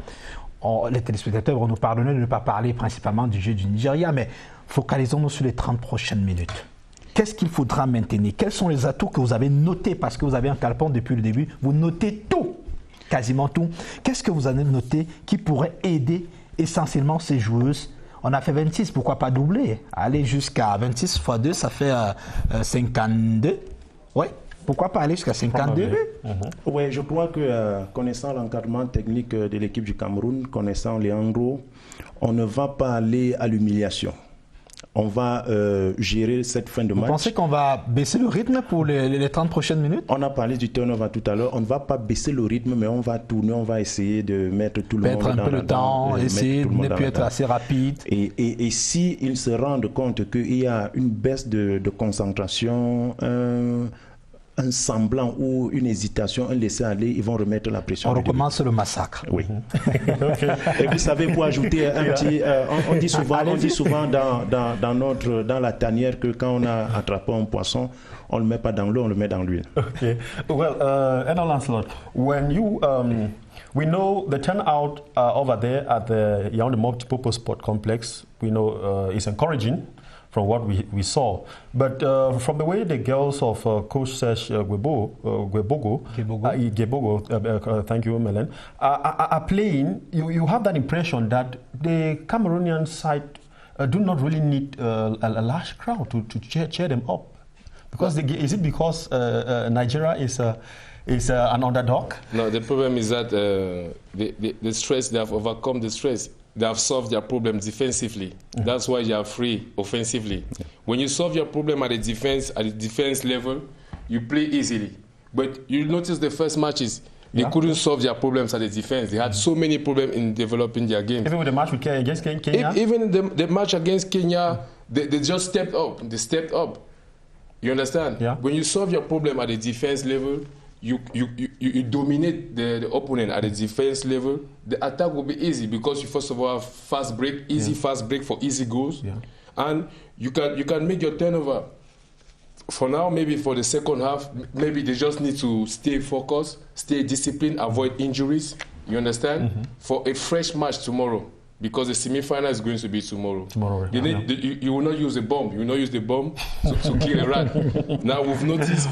Les téléspectateurs vont nous pardonner de ne pas parler principalement du jeu du Nigeria, mais focalisons-nous sur les 30 prochaines minutes. Qu'est-ce qu'il faudra maintenir? Quels sont les atouts que vous avez notés? Parce que vous avez un calepin depuis le début, vous notez tout, quasiment tout. Qu'est-ce que vous avez noté qui pourrait aider essentiellement ces joueuses? On a fait 26, pourquoi pas doubler? Aller jusqu'à 26 x 2, ça fait 52. Oui. Pourquoi pas aller jusqu'à 52 buts? Oui, je crois que connaissant l'encadrement technique de l'équipe du Cameroun, connaissant Leandro, on ne va pas aller à l'humiliation. On va gérer cette fin de match. Vous pensez qu'on va baisser le rythme pour les 30 prochaines minutes? On a parlé du turnover tout à l'heure. On ne va pas baisser le rythme, mais on va tourner, on va essayer de mettre tout le monde dans la danse. Mettre un peu le temps, essayer de ne plus être assez rapide. Et s'ils se rendent compte qu'il y a une baisse de concentration, un semblant ou une hésitation, un laisser-aller, ils vont remettre la pression. On recommence le massacre. Oui. Et vous savez, pour ajouter un petit... on dit souvent dans la tanière que quand on a attrapé un poisson, on ne le met pas dans l'eau, on le met dans l'huile. Okay. Well, Lancelot, when you... we know the turnout over there at the Yaoundé Multipurpose Sport Complex, we know is encouraging from what we saw. But from the way the girls of Coach Serge Gebogo, thank you, Melen, are playing, you have that impression that the Cameroonian side do not really need a large crowd to cheer them up. Because is it because Nigeria is an underdog? No, the problem is that the stress, they have overcome the stress. they have solved their problem defensively. That's why they are free offensively. When you solve your problem at the defense level, you play easily. But you notice the first matches, they couldn't solve their problems at the defense. They had so many problems in developing their games. Even with the match against Kenya? Even the match against Kenya, they just stepped up. They stepped up. You understand? Yeah. When you solve your problem at the defense level, you dominate the opponent at the defense level, the attack will be easy because you first of all have fast break for easy goals, and you can make your turnover. For now, maybe for the second half, maybe they just need to stay focused, stay disciplined, avoid injuries. You understand? For a fresh match tomorrow, because the semi-final is going to be tomorrow. You will not use a bomb. You will not use the bomb to kill a rat. Now we've noticed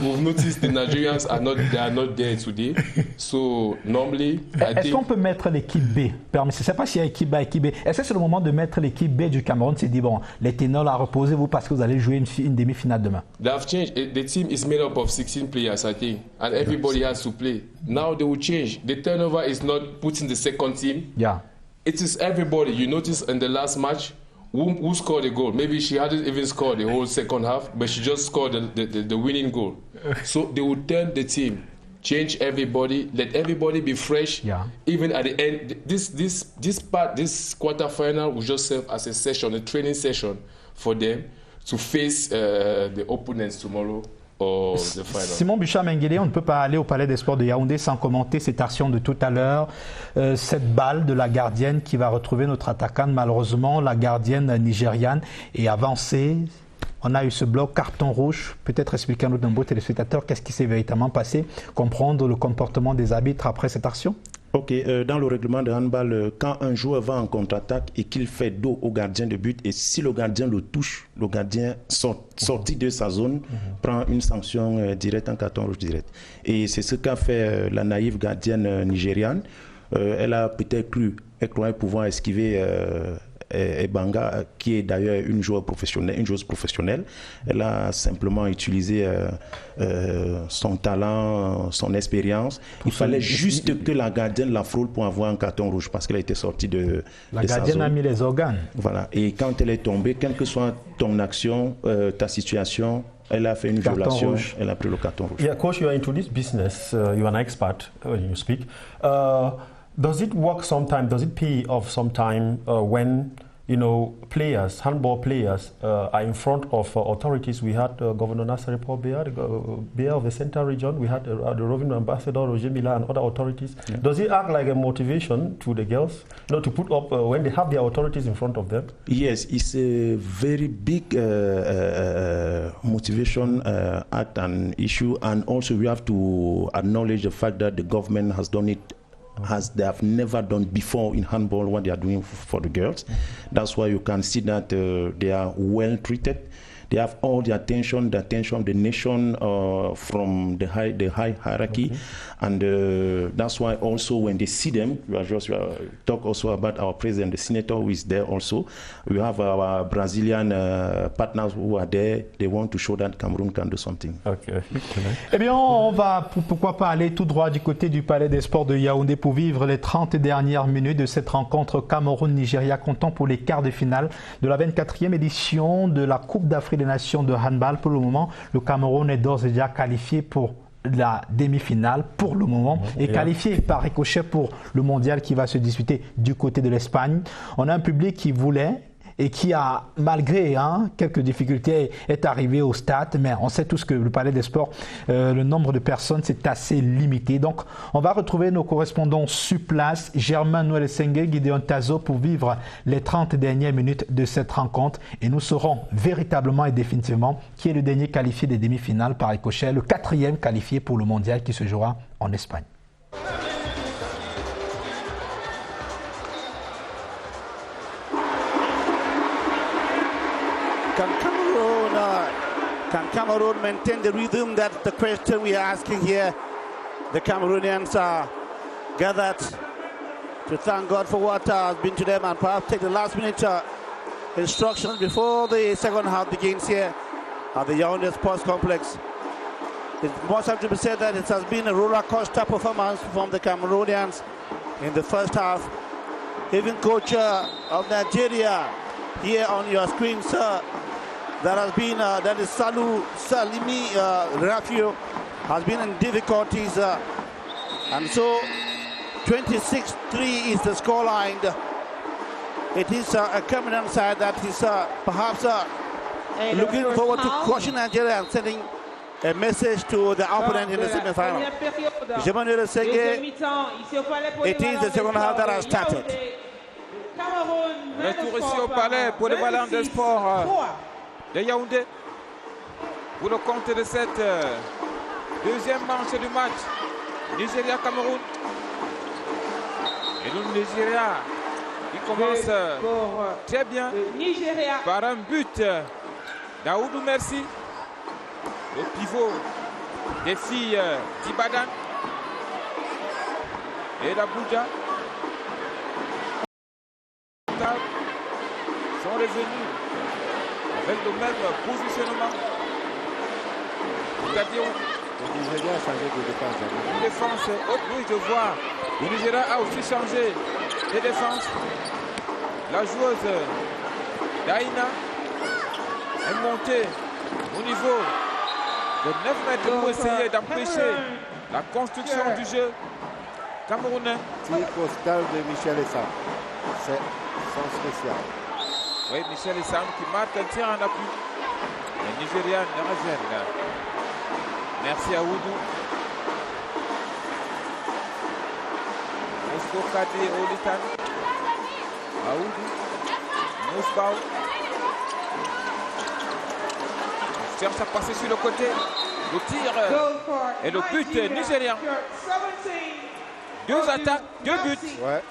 the Nigerians are not there today. So normally, est-ce qu'on peut mettre l'équipe B? Je ne sais pas s'il y a équipe A, équipe B. Est-ce que c'est le moment de mettre l'équipe B du Cameroun? C'est dit bon, les ténors là, reposez-vous parce que vous allez jouer une demi-finale demain. They have changed. The team is made up of 16 players, I think, and everybody has to play. Now they will change. The turnover is not put in the second team. Yeah. It is everybody. You notice in the last match, who scored a goal? Maybe she hadn't even scored the whole second half, but she just scored the winning goal. So they will turn the team, change everybody, let everybody be fresh. Yeah. Even at the end, this quarter final will just serve as a session, a training session for them to face the opponents tomorrow. Simon Bucha-Menguele, on ne peut pas aller au Palais des Sports de Yaoundé sans commenter cette action de tout à l'heure. Cette balle de la gardienne qui va retrouver notre attaquante. Malheureusement, la gardienne nigériane est avancée. On a eu ce bloc carton rouge. Peut-être expliquer à nos nombreux téléspectateurs qu'est-ce qui s'est véritablement passé, comprendre le comportement des arbitres après cette action. Ok, dans le règlement de handball, quand un joueur va en contre-attaque et qu'il fait dos au gardien de but, et si le gardien le touche, le gardien sorti de sa zone prend une sanction directe, en carton rouge direct. Et c'est ce qu'a fait la naïve gardienne nigériane. Elle a peut-être cru, elle croyait pouvoir esquiver Ebanga, qui est d'ailleurs une joueuse professionnelle. Elle a simplement utilisé son talent, son expérience. Il fallait juste que la gardienne la frôle pour avoir un carton rouge parce qu'elle a été sortie de sa zone. La gardienne a mis les organes. Voilà. Et quand elle est tombée, quelle que soit ton action, ta situation, elle a fait une violation, elle a pris le carton rouge. Yeah, coach, you are into this business. You are an expert when you speak. Does it work sometimes? Does it pay off sometime when players, handball players, are in front of authorities? We had Governor Nasser Paul Beya, Beya of the Central Region. We had the Roving Ambassador Roger Mila and other authorities. Yeah. Does it act like a motivation to the girls, to put up when they have their authorities in front of them? Yes, it's a very big motivation act and issue, and also we have to acknowledge the fact that the government has done it as they have never done before in handball what they are doing for the girls. That's why you can see that they are well treated. They have all the attention of the nation from the high hierarchy, and that's why also when they see them, we talk also about our president, the senator who is there also. We have our Brazilian partners who are there. They want to show that Cameroon can do something. Okay. Eh bien, on va pourquoi pas aller tout droit du côté du Palais des Sports de Yaoundé pour vivre les 30 dernières minutes de cette rencontre Cameroun-Nigeria, comptant pour les quarts de finale de la 24e édition de la Coupe d'Afrique des Nations de handball. Pour le moment, le Cameroun est d'ores et déjà qualifié pour la demi-finale pour le moment et qualifié par ricochet pour le mondial qui va se disputer du côté de l'Espagne. On a un public qui voulait et qui a, malgré quelques difficultés, est arrivé au stade. Mais on sait tous que le Palais des Sports, le nombre de personnes, c'est assez limité. Donc, on va retrouver nos correspondants sur place, Germain Noël Sengue, Gideon Tazo, pour vivre les 30 dernières minutes de cette rencontre. Et nous saurons véritablement et définitivement qui est le dernier qualifié des demi-finales par ricochet, le 4e qualifié pour le mondial qui se jouera en Espagne. Can Cameroon maintain the rhythm? That's the question we are asking here. The Cameroonians are gathered to thank God for what has been to them and perhaps take the last minute instructions before the second half begins here at the Yaoundé Sports Complex. It must have to be said that it has been a roller coaster performance from the Cameroonians in the first half. even coach of Nigeria here on your screen, sir. That is Salimi Rafio has been in difficulties, and so 26-3 is the scoreline. It is a Cameroon side that is perhaps looking forward to crushing Nigeria and sending a message to the opponent in the semi-final. Jean-Manuel Sege, it is the second half that has started. Retour ici au palais pour le ballon de sport de Yaoundé pour le compte de cette deuxième manche du match Nigeria-Cameroun. Et le Nigeria qui commence très bien par un but d'Aoudou Merci, le pivot des filles d'Ibadan et d'Abuja sont revenus avec le même positionnement. C'est-à-dire le Nigeria a changé de défense. Une défense haute, oui, je vois. Le Nigeria a aussi changé de défense. La joueuse d'Aïna est montée au niveau de 9 mètres pour essayer d'empêcher la construction du jeu camerounais. Tir postal de Michel Essam. C'est son spécial. Oui, Michel Essam qui marque un tir en appui. Le Nigeria ne revient. Merci à Oudou. Mousko Kadi Olitan. Aoudou. Mousbaou. On cherche à passer sur le côté. Le tir et le but nigérien. 2 attaques, 2 buts. Ouais.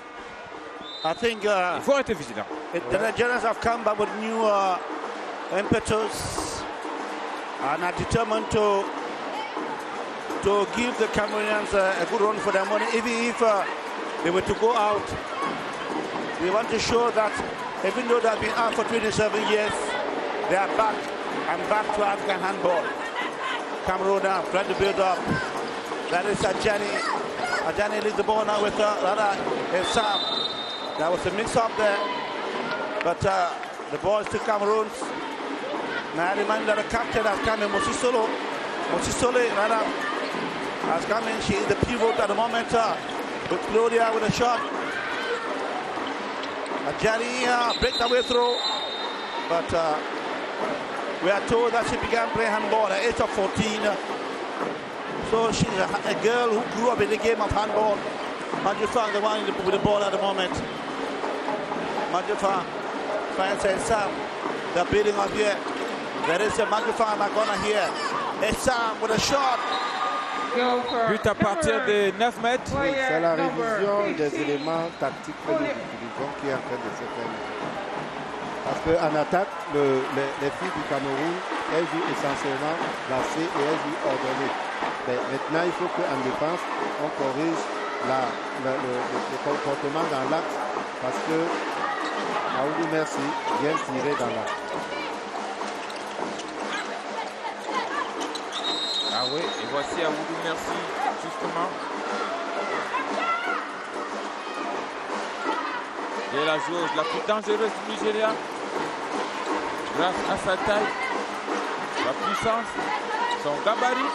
I think il faut être vigilant. The Nigerians have come back with new impetus and are determined to give the Cameroonians a good run for their money. Even if they were to go out, they want to show that even though they've been out for 27 years, they are back and back to African handball. Cameroon now trying to build up. That is Ajani. Ajani leads the ball now with Sam. There was a mix-up there, but the ball is to Cameroon. Now I remind that the captain has come in, Mosisolo. Mosisole has come in. She is the pivot at the moment with Claudia with a shot. Ajani breaks away through, but we are told that she began playing handball at the age of 14. So she's a girl who grew up in the game of handball. Majufa, the one with the ball at the moment. Majufa finds Sam. They're beating up here. There is a Majufa Magona here. Sam with a shot. But à partir de 9 mètres. C'est la révision des éléments tactiques que nous utilisons qui est en train de se faire. Parce qu'en attaque, les filles du Cameroun, elles jouent essentiellement placées et elles jouent ordonnées. Mais maintenant, il faut qu'en défense, on corrige le comportement dans l'axe parce que Aoudou Merci vient tirer dans l'axe. Ah oui, et voici Aoudou Merci, justement. Et la joueuse la plus dangereuse du Nigeria, grâce à sa taille, sa puissance, son gabarit.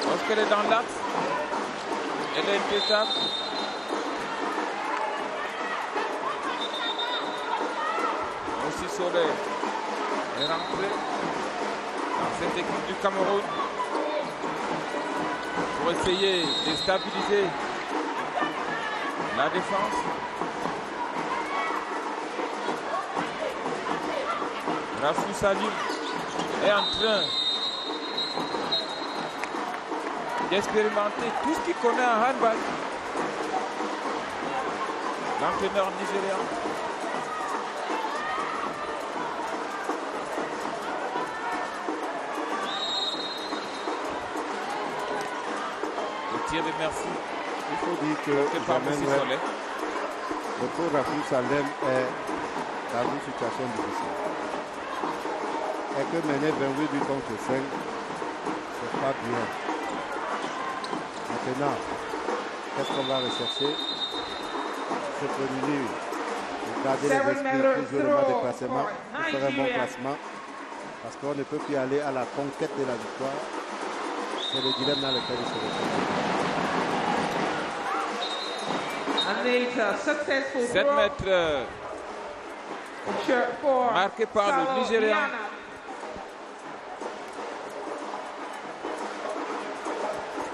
Lorsqu'elle est dans l'axe, elle est impétable. Aussi Soleil est rentré dans cette équipe du Cameroun pour essayer de stabiliser la défense. Rafou Salim est en train d'expérimenter tout ce qu'il connaît en handball. L'entraîneur nigérian. Le tir de Merci. Il faut dire que le coach Rafou Salim est dans une situation difficile. Et que mener 28 buts contre 5, c'est pas bien. Maintenant, qu'est-ce qu'on va rechercher? se prémunir. Garder les esprits, jouer le match de classement, faire un bon classement. Parce qu'on ne peut plus aller à la conquête de la victoire. C'est le dilemme dans lequel il se retrouve. 7 mètres marqué par le Nigérian.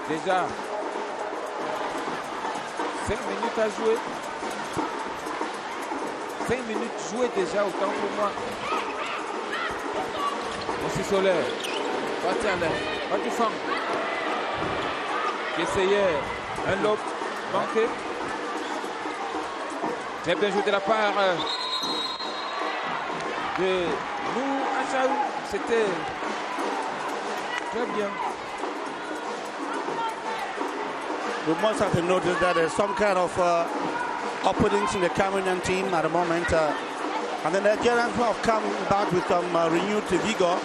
Déjà 5 minutes à jouer. 5 minutes jouées déjà, autant pour moi. Aussi Solaire. Pas du fang. Qui essayait un lob manqué. Très bien joué de la part de nous Achaou. C'était très bien. We must have to notice that there's some kind of openings in the Cameroonian team at the moment. And the Nigerians have come back with some renewed vigor,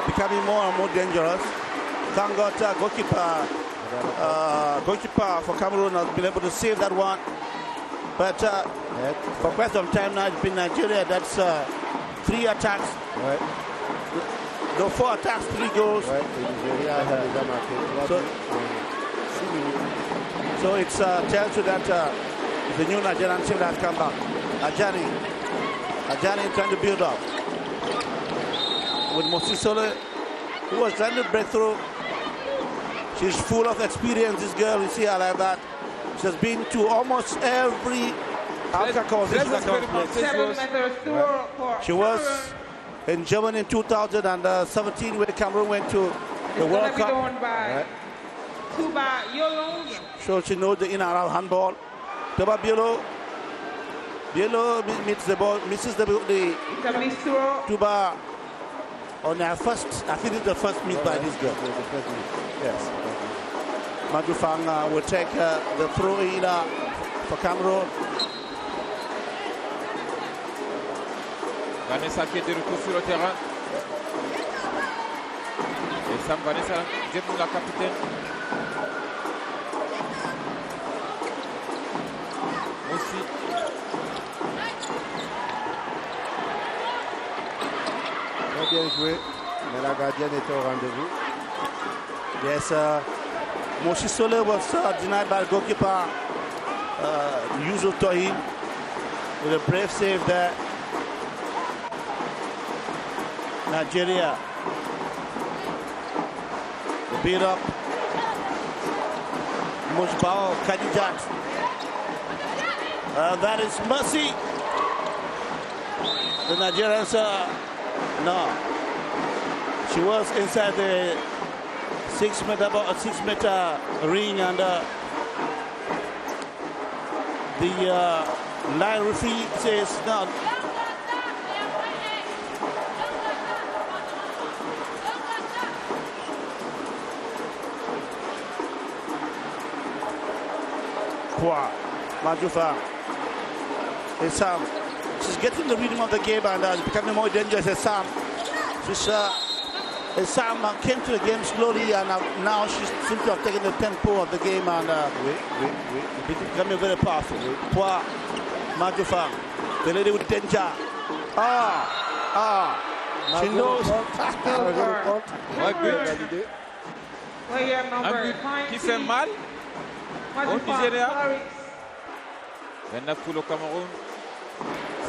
becoming more and more dangerous. Thank God goalkeeper for Cameroon has been able to save that one. But for quite some time now, it's been Nigeria that's 3 attacks. No, 4 attacks, 3 goals. So it tells you that the new Nigerian team has come back. Ajani trying to build up. With Mosisole, who was trying to break through. She's full of experience, this girl. You see her like that. She has been to almost every Africa competition. She was in Germany in 2017 when Cameroon went to the World Cup. So she knows the in and out handball. Toba Bielo meets the ball, misses the Tuba on her first. I think it's the first meet by this girl. Yes. Majufang will take the throw in for Cameroon. Vanessa qui est de retour sur le terrain. Et Sam Vanessa, Djebou la capitaine. Aussi. Très bien joué, mais la gardienne était au rendez-vous. Yes, Mosisole was denied by the goalkeeper, Yusuf Tohin, with a brave save there. Nigeria. The beat up. Musbao Kadijat. That is Mercy. The Nigerians, no. She was inside the 6 meter ring, and the line referee says no. Majufa. It's Sam. She's getting the rhythm of the game and it's becoming more dangerous as Sam. Sam came to the game slowly and now she seems to have taken the tempo of the game and becoming very powerful. Majufa, the lady with danger. She knows. Qui fait mal au Nigeria. 29 pour le Cameroun,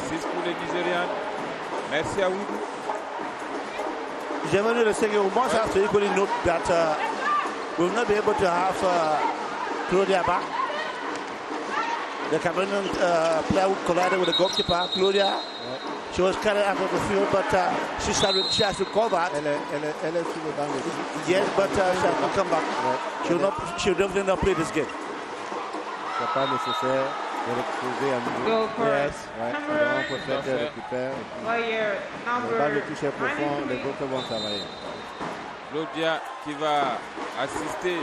6 pour les Nigérians. Merci à Oudou. Germany is saying we must have to equally note that we will not be able to have Claudia back. The Cameroonian player who collided with the goalkeeper, Claudia. She was carried out of the field, but she has to cover. Elle est sur le banc de touche. Yes, but she has not come back. She will definitely not play this game. C'est pas nécessaire de retrouver à nouveau. Yes. On peut faire des récupères. Le bal de touche est profond, les autres vont travailler. Claudia qui va assister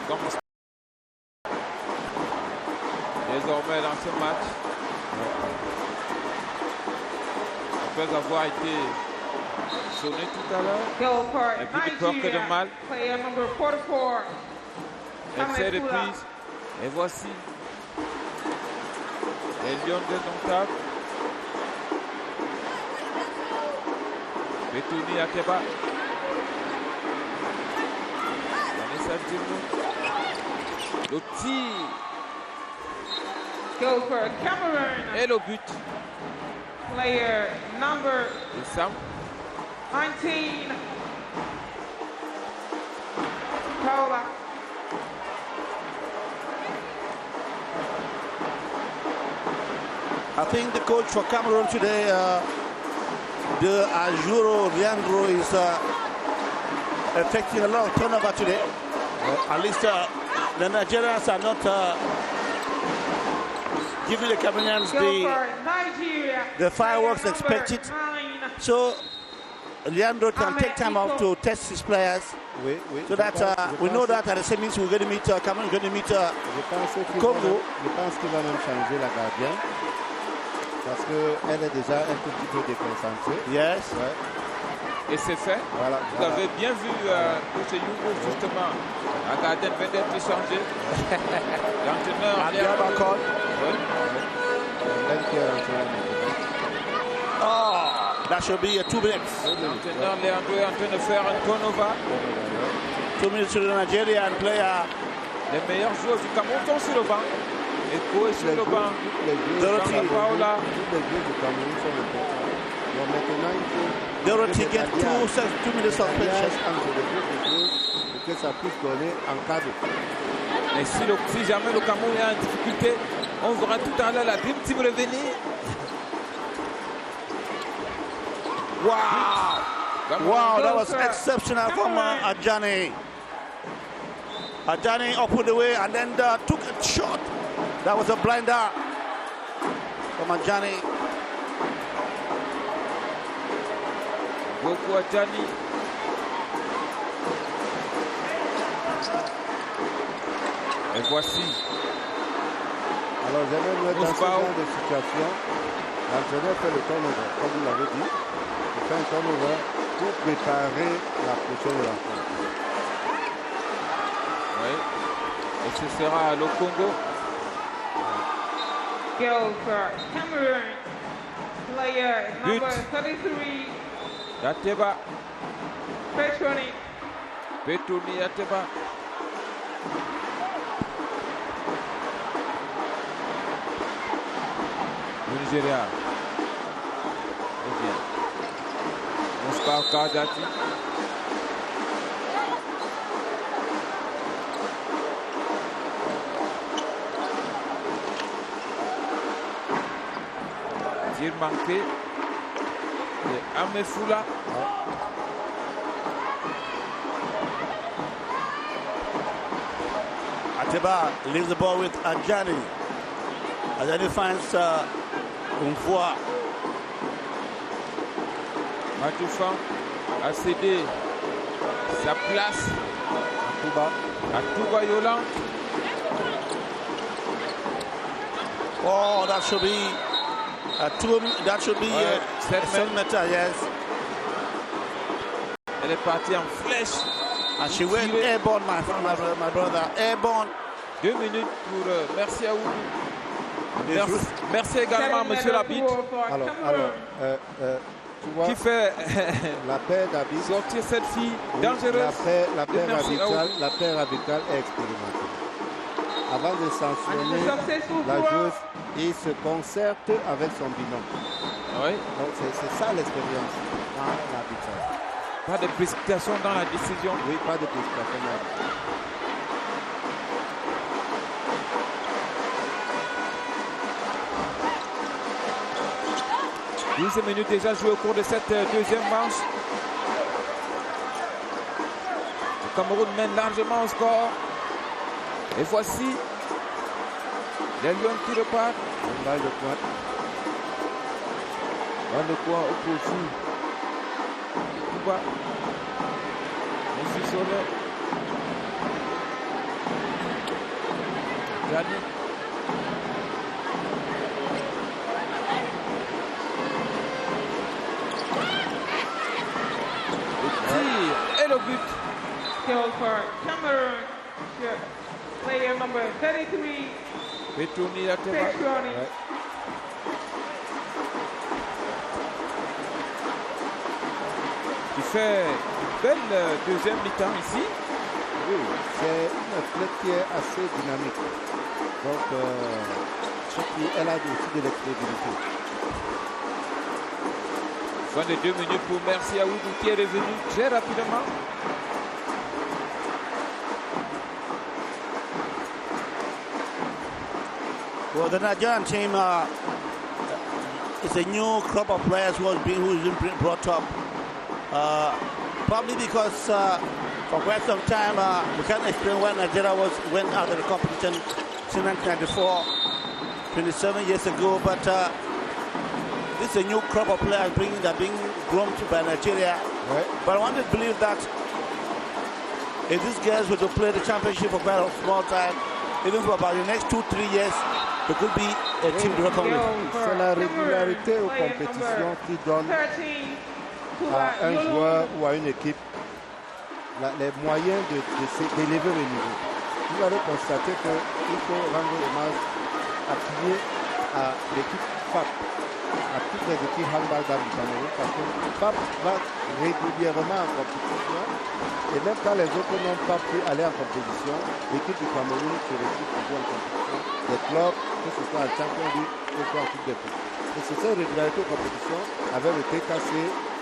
comme désormais dans ce match. Après avoir été sonné tout à l'heure, et puis de peur que de mal. Elle s'est reprise. Et voici Les Lions indomptables. Betouni Ateba. Vanessa Djimou. Le tir. Go for Cameroon. Et le but. Player number de Sam. 19. Paula. I think the coach for Cameroon today, the Ajuro Leandro, is affecting a lot of turnover today. At least the Nigerians are not giving the Cameroonians the fireworks expected. So Leandro can take time off to test his players. So that we know that at the same means we're going to meet Cameroon, we're going to meet Congo. Je pense qu'il va même changer la gardienne parce qu'elle est déjà un tout petit peu déconcentrée. Yes. Ouais. Et c'est fait. Voilà, Vous avez bien vu Coach Yugo, justement. La gardienne vient d'être changée. L'entraîneur encore. Oh, that should be a 2 minutes. L'entraîneur Leandro est en train de faire un turnover. 2 minutes to the Nigerian player. Les meilleurs joueurs du Cameroun sont sur le banc. Eko est sur le banc. Dorothy Paola. Tous les joueurs du Cameroun sont importants. Donc maintenant, il faut Dorothy get 2 minutes of pension. entre les joueurs pour que ça puisse donner en cas de. Et si jamais le Cameroun est en difficulté, on verra tout à l'heure la Dream Team revenir. Wow! Wow, that was exceptional from Adjani. Adjani opened the way and then took a shot. That was a blinder from Adjani. Beaucoup Adjani. Et voici. Alors, j'aimerais dans ce genre de situation, l'entraîneur fait le turnover, comme vous l'avez dit. Il fait un turnover pour préparer la prochaine rencontre. Oui. Et ce sera le Congo. Go for Cameroon. Player number 33. Ateba. Petroni. Betouni Ateba. Le Nigeria. Revient. Oscar Kardati. Tir manqué. Et Amefoula. Ateba leaves the ball with Adjani. Adjani finds Umfua. Matoufan a cédé sa place à Touba Yolan. Oh, that should be a 7 meter, yes. Elle est partie en flèche. And she went airborne, my brother, airborne. 2 minutes pour merci à vous. Merci également, monsieur Labitte. Alors, tu vois, qui fait la paire d'habits sortir cette fille dangereuse. La paire arbitrale est expérimentée. Avant de sanctionner la joueuse, il se concerte avec son binôme. Oui. Donc c'est ça l'expérience dans l'arbitrage. Pas de précipitation dans la décision. Oui, pas de précipitation dans la décision. 12 minutes déjà jouées au cours de cette deuxième manche. Le Cameroun mène largement au score. Et voici les Lions qui repartent. Balle de pointe. Dans le coin opposé. Touba. Monsieur Soler. Gianni. Le tir et le but. Goal for Cameroon. Player number 33. Betouni Ateba. Petroni. fait une belle deuxième mi-temps ici. Oui, c'est une athlète qui est assez dynamique. Donc, elle a aussi de l'expérience. Fin de 2 minutes pour Merci Aoudou qui est revenu très rapidement. Well, the Nigerian team is a new crop of players who's been brought up. Probably because for quite some time we can't explain why Nigeria went out of the competition in 1994, 27 years ago. But this is a new crop of players that are being grown by Nigeria. Right. But I want to believe that if these guys were to play the championship for quite a small time, even for about the next 2-3 years, it could be a team to reckon with. C'est la régularité aux compétitions qui donne à un joueur ou à une équipe les moyens d'élever le niveau. Vous allez constater qu'il faut rendre hommage appuyé à l'équipe FAP, à toutes les équipes handball du Cameroun, parce que FAP va régulièrement en compétition, et même quand les autres n'ont pas pu aller en compétition, l'équipe du Cameroun se retrouve toujours en compétition. Les clubs, que ce soit en Champions League ou en Coupe des Coupes. Et c'est cette régularité aux compétitions, avec le TKC,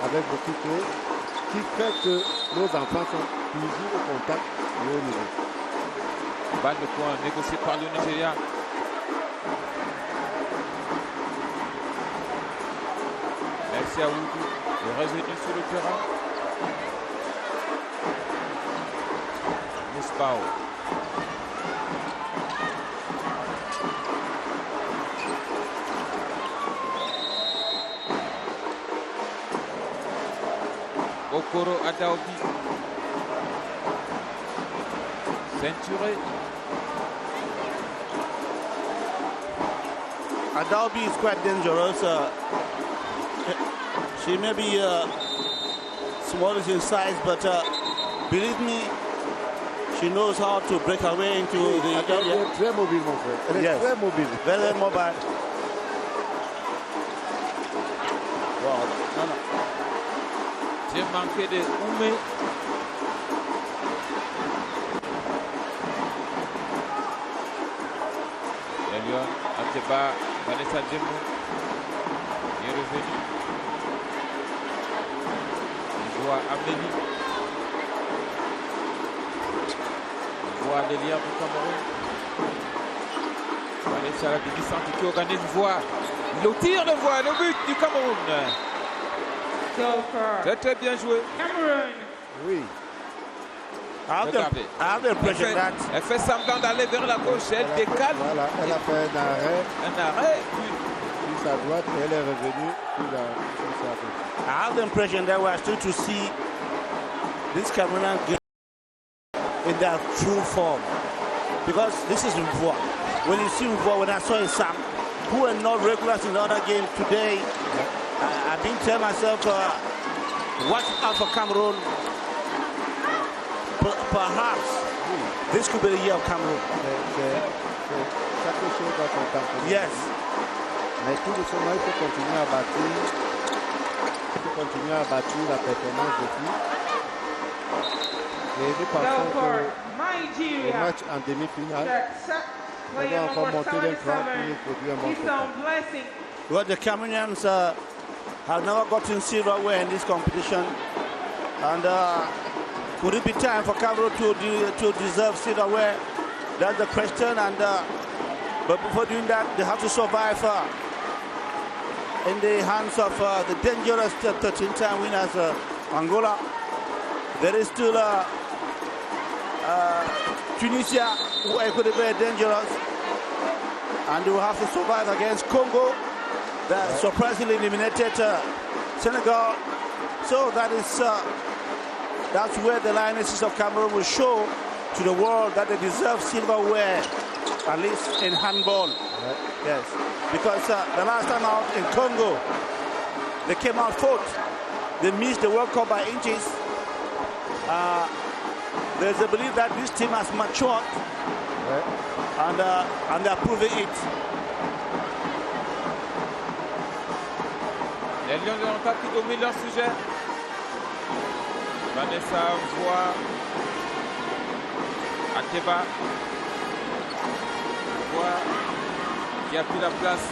avec beaucoup de choses, qui fait que nos enfants sont toujours au contact et au niveau. Balle de poing négociée par le Nigeria. Merci à Oudou, est revenu sur le terrain. Mousbao. Okoro Adaobi. Ceinturé. Adaobi is quite dangerous. She may be smallish in size, but believe me, she knows how to break her way into the Adaobi area. est très mobile, mon frère. Elle est très mobile. Very mobile. Wow. No. J'ai manqué de Oumé. Elion, Ateba, Vanessa Demo. Il est revenu. On voit Amélie. On voit Lélia du Cameroun. Vanessa la demi-centre qui organise voix. Le tir de voix, le but du Cameroun. C'est très bien joué. Cameroun. Oui. Regardez. Elle fait semblant d'aller vers la gauche, elle décale. Voilà, elle a fait un arrêt. Un arrêt. Sur sa droite et elle est revenue sur sa gauche. I have the impression that we are still to see this Cameroonian game in their true form. Because this is Mvoa. When you see Mvoa, when I saw his Sam, who are not regulars in the other game today, I've been telling myself, watch out for Cameroon. Perhaps this could be the year of Cameroon. Chaque chose doit son temps. Yes. Mais tout doucement, il faut continuer à bâtir. Il faut continuer à bâtir la performance de filles. Et nous pensons qu'au match en demi-finale, on va encore monter d'un cran pour produire un bon spectacle. Well, the Cameroonians have never gotten silverware in this competition. And could it be time for Cameroon to deserve silverware? That's the question. And but before doing that, they have to survive in the hands of the dangerous 13-time winners, Angola. There is still Tunisia, who could be very dangerous. And they will have to survive against Congo, that surprisingly eliminated Senegal. So that is that's where the Lionesses of Cameroon will show to the world that they deserve silverware, at least in handball. Yes, because the last time out in Congo, they came out fourth. They missed the World Cup by inches. There's a belief that this team has matured, and they're proving it. Les Lions de l'Antar qui dominent leur sujet. Vanessa voit Ateba. Voit qui a pris la place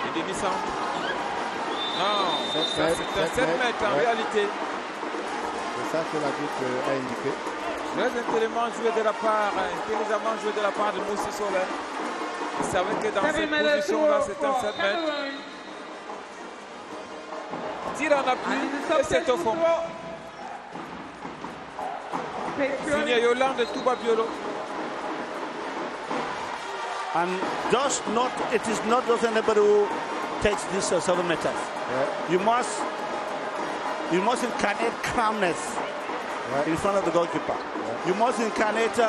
des demi-centres. Non, c'est un 7 mètres en réalité. C'est ça que l'arbitre a indiqué. Très intelligemment joué de la part de Moussi Soler. Il savait que dans cette position-là, c'est un 7 mètres. Tire en appui et c'est au fond. Signé Yolande Touba Biolo. And it is not just anybody who takes this 7 meters. You must incarnate calmness in front of the goalkeeper. You must incarnate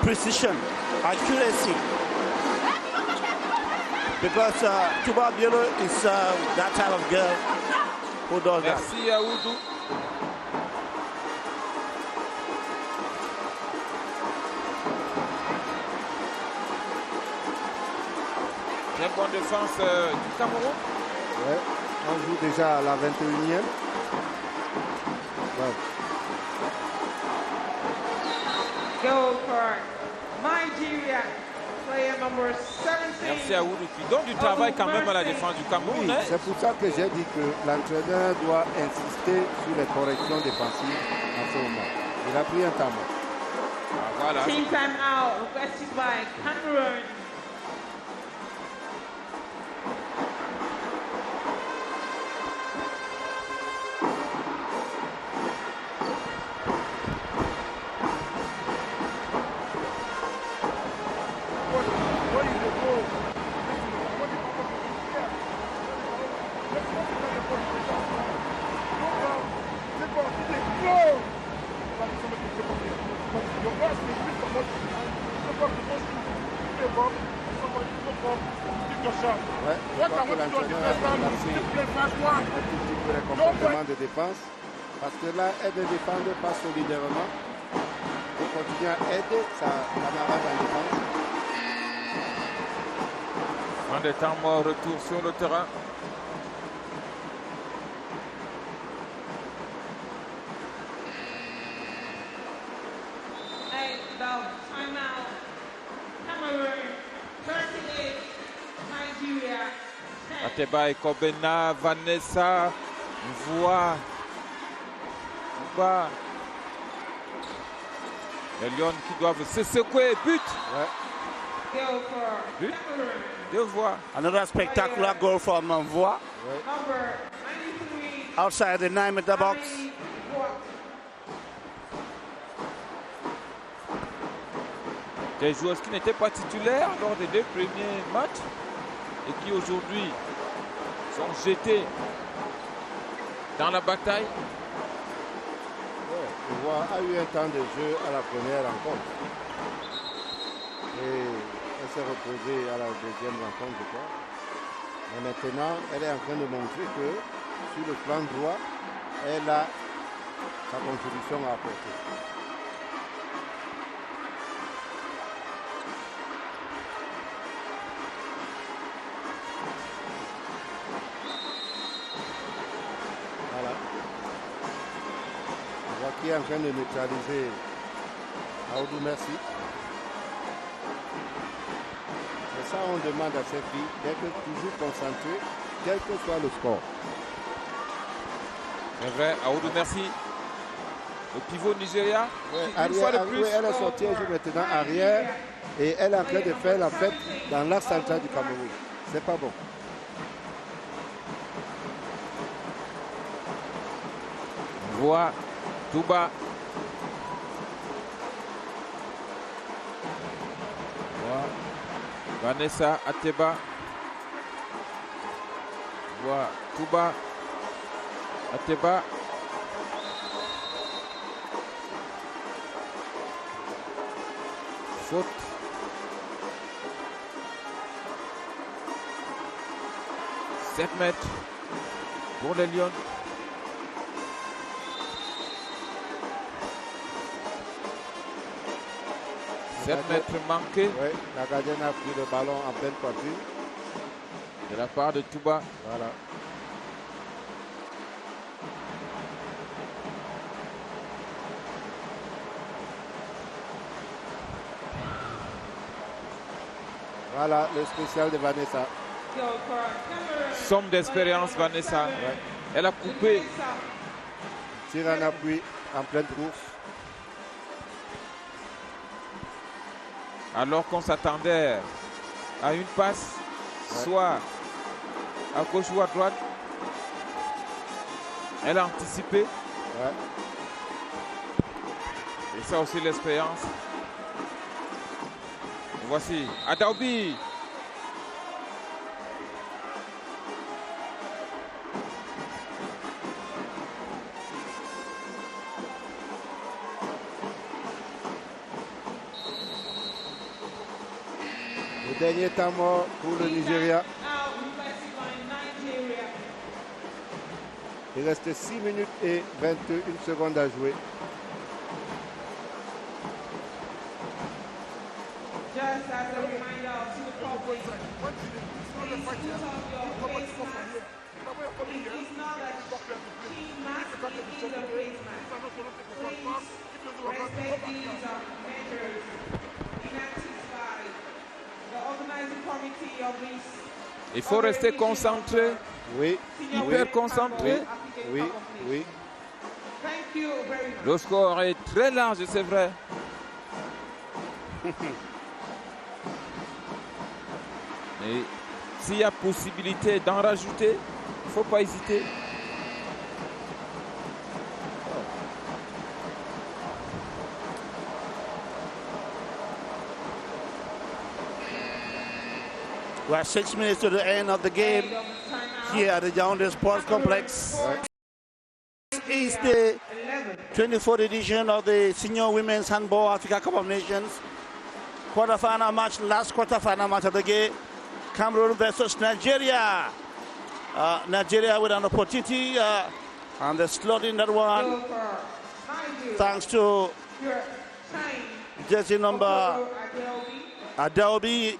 precision, accuracy. Because Touba Biolo is that type of girl who does that. Merci Aoudou. Très bonne défense du Cameroun. Ouais, on joue déjà à la 21e. Ouais. Goal for Nigeria, player number 17. Merci à Oudou qui donne du travail quand même à la défense du Cameroun. Oui, c'est pour ça que j'ai dit que l'entraîneur doit insister sur les corrections défensives en ce moment. Il a pris un temps mort. Voilà. Team time out requested by Cameroon. De défense, parce que là, elle ne défend pas solidairement. Il continue à aider sa camarade en défense. Fin de temps mort, retour sur le terrain. Timeout. Cameroon 38, Nigeria 10. Ateba et Kobena, Vanessa voit Touba. Les Lions qui doivent se secouer. But. Goal for But. Cameroon. Deux voix. Another spectacular goal from Mvoa Number 93. outside the 9-meter box. Ali Watt. Des joueurs qui n'étaient pas titulaires lors des 2 premiers matchs et qui aujourd'hui sont jetés dans la bataille. Mvoa a eu un temps de jeu à la première rencontre. Et elle s'est reposée à la deuxième rencontre, je crois. Mais maintenant, elle est en train de montrer que sur le plan droit, elle a sa contribution à apporter. Voilà. On voit qui est en train de neutraliser Aoudou Merci. Et ça, on demande à ces filles d'être toujours concentrées, quel que soit le score. C'est vrai, Aoudou Merci. Le pivot Nigeria. Une fois de plus. Elle est sortie, elle joue maintenant arrière et elle est en train de faire la fête dans l'axe central du Cameroun. C'est pas bon. On voit Touba. Vanessa Ateba. On voit Touba. Ateba. Faute. « 7 mètres pour les Lions. « 7 mètres manqués. Oui, la gardienne a pris le ballon en pleine poitrine. De la part de Touba. Voilà. Voilà le spécial de Vanessa. Somme d'expérience, Vanessa. Ouais. Elle a coupé. Tire en appui en pleine course. Alors qu'on s'attendait à une passe, soit à gauche ou à droite. Elle a anticipé. Ouais. Et ça aussi l'expérience. Voici Adaobi. Le dernier temps mort pour le Nigeria. Il reste 6 minutes et 21 secondes à jouer. Just as a reminder to the public, please put on your face mask. It's not a cheap mask, it is a face mask. Please respect these measures enacted by the organizing committee of this. Il faut rester concentré. Oui. Hyper concentré. Oui. Oui. Thank you very much. Le score est très large, c'est vrai. Et s'il y a possibilité d'en rajouter, il ne faut pas hésiter. We are 6 minutes to the end of the game here at the Yaoundé Sports Complex. This is the 24th edition of the Senior Women's Handball Africa Cup of Nations. Quarterfinal match, last quarterfinal match of the game. Cameroon versus Nigeria. Nigeria with an opportunity and the slot in that one. Thanks to jersey number Adaobi.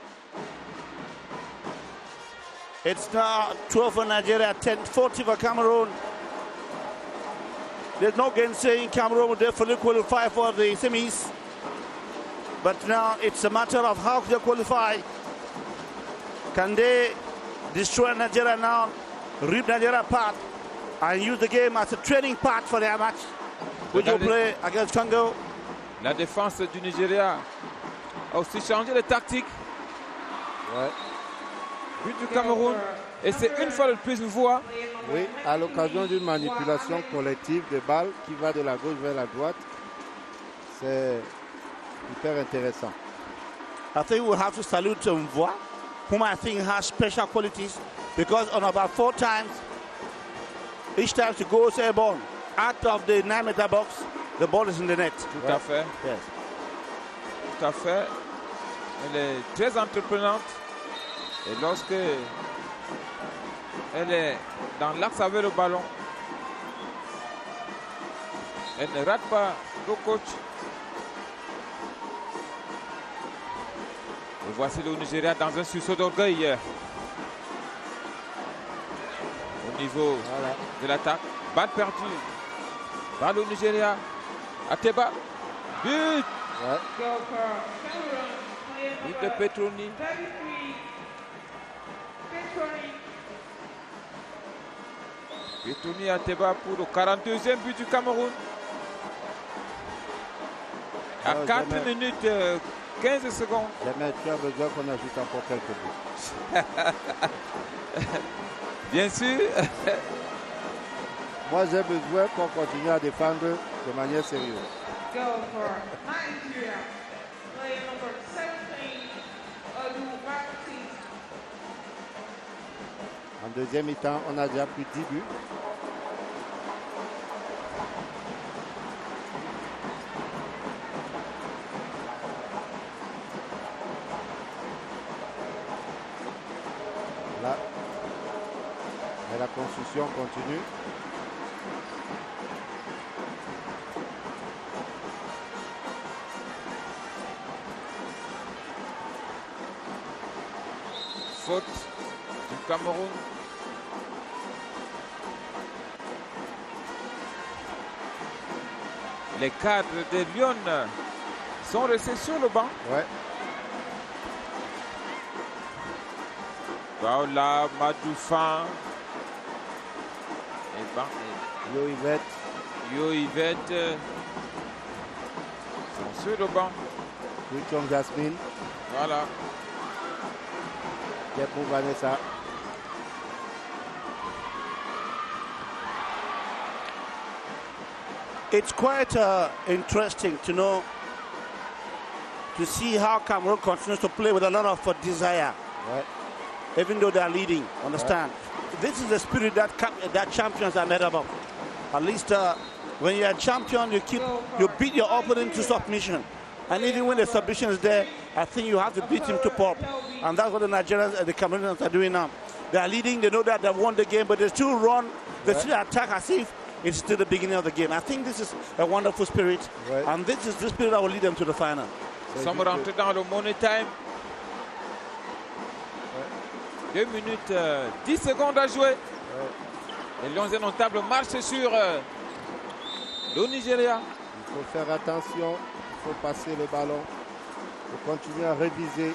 It's now 12 for Nigeria, 10-40 for Cameroon. There's no gainsaying. Cameroon will definitely qualify for the semis. But now it's a matter of how they qualify. Can they destroy Nigeria now, rip Nigeria apart, and use the game as a training part for their match, which will play against Congo? La défense du Nigeria a aussi changé de tactique. Ouais. But du Cameroun. Et c'est une fois de plus une voix. Oui, à l'occasion d'une manipulation collective de balles qui va de la gauche vers la droite. C'est hyper intéressant. I think we'll have to salute Mvoa, whom I think has special qualities, because on about 4 times, each time she goes airborne, out of the 9-meter box, the ball is in the net. Tout à fait. Yes. Tout à fait. Elle est très entreprenante. Et lorsque elle est dans l'axe avec le ballon, elle ne rate pas le coach. Et voici le Nigeria dans un sursaut d'orgueil au niveau de l'attaque. Balle perdue. Balle au Nigeria. Ateba. But. But de Petroni. Petroni Ateba pour le 42e but du Cameroun. À 4 minutes 15 secondes. Jamais tu as besoin qu'on ajoute encore quelques buts. Bien sûr. Moi, j'ai besoin qu'on continue à défendre de manière sérieuse. Go for Nigeria. Player number 17, Olu Bakti. En deuxième mi-temps, on a déjà plus de 10 buts. Là. Et la construction continue. Faute du Cameroun. Les cadres de Lyon sont restés sur le banc. Ouais. Voilà, Madoufan. Yo Yvette. Yo Yvette. Sont sur le banc. Richon Jasmine. Voilà. Pour Vanessa. It's quite interesting to know, to see how Cameroon continues to play with a lot of desire, right? Even though they are leading. Understand? Right. This is the spirit that champions are made about. At least when you are a champion, you beat your opponent to submission. And even when the submission is there, I think you have to beat him to pulp. And that's what the Nigerians and the Cameroonians are doing now. They are leading, they know that they've won the game, but they still run, they still attack as if it's still the beginning of the game. I think this is a wonderful spirit, and this is the spirit that will lead them to the final. Nous sommes rentrés dans le money time. 2 minutes 10 secondes à jouer. Les Lions indomptables marchent sur le Nigeria. Il faut faire attention, il faut passer le ballon, il faut continuer à réviser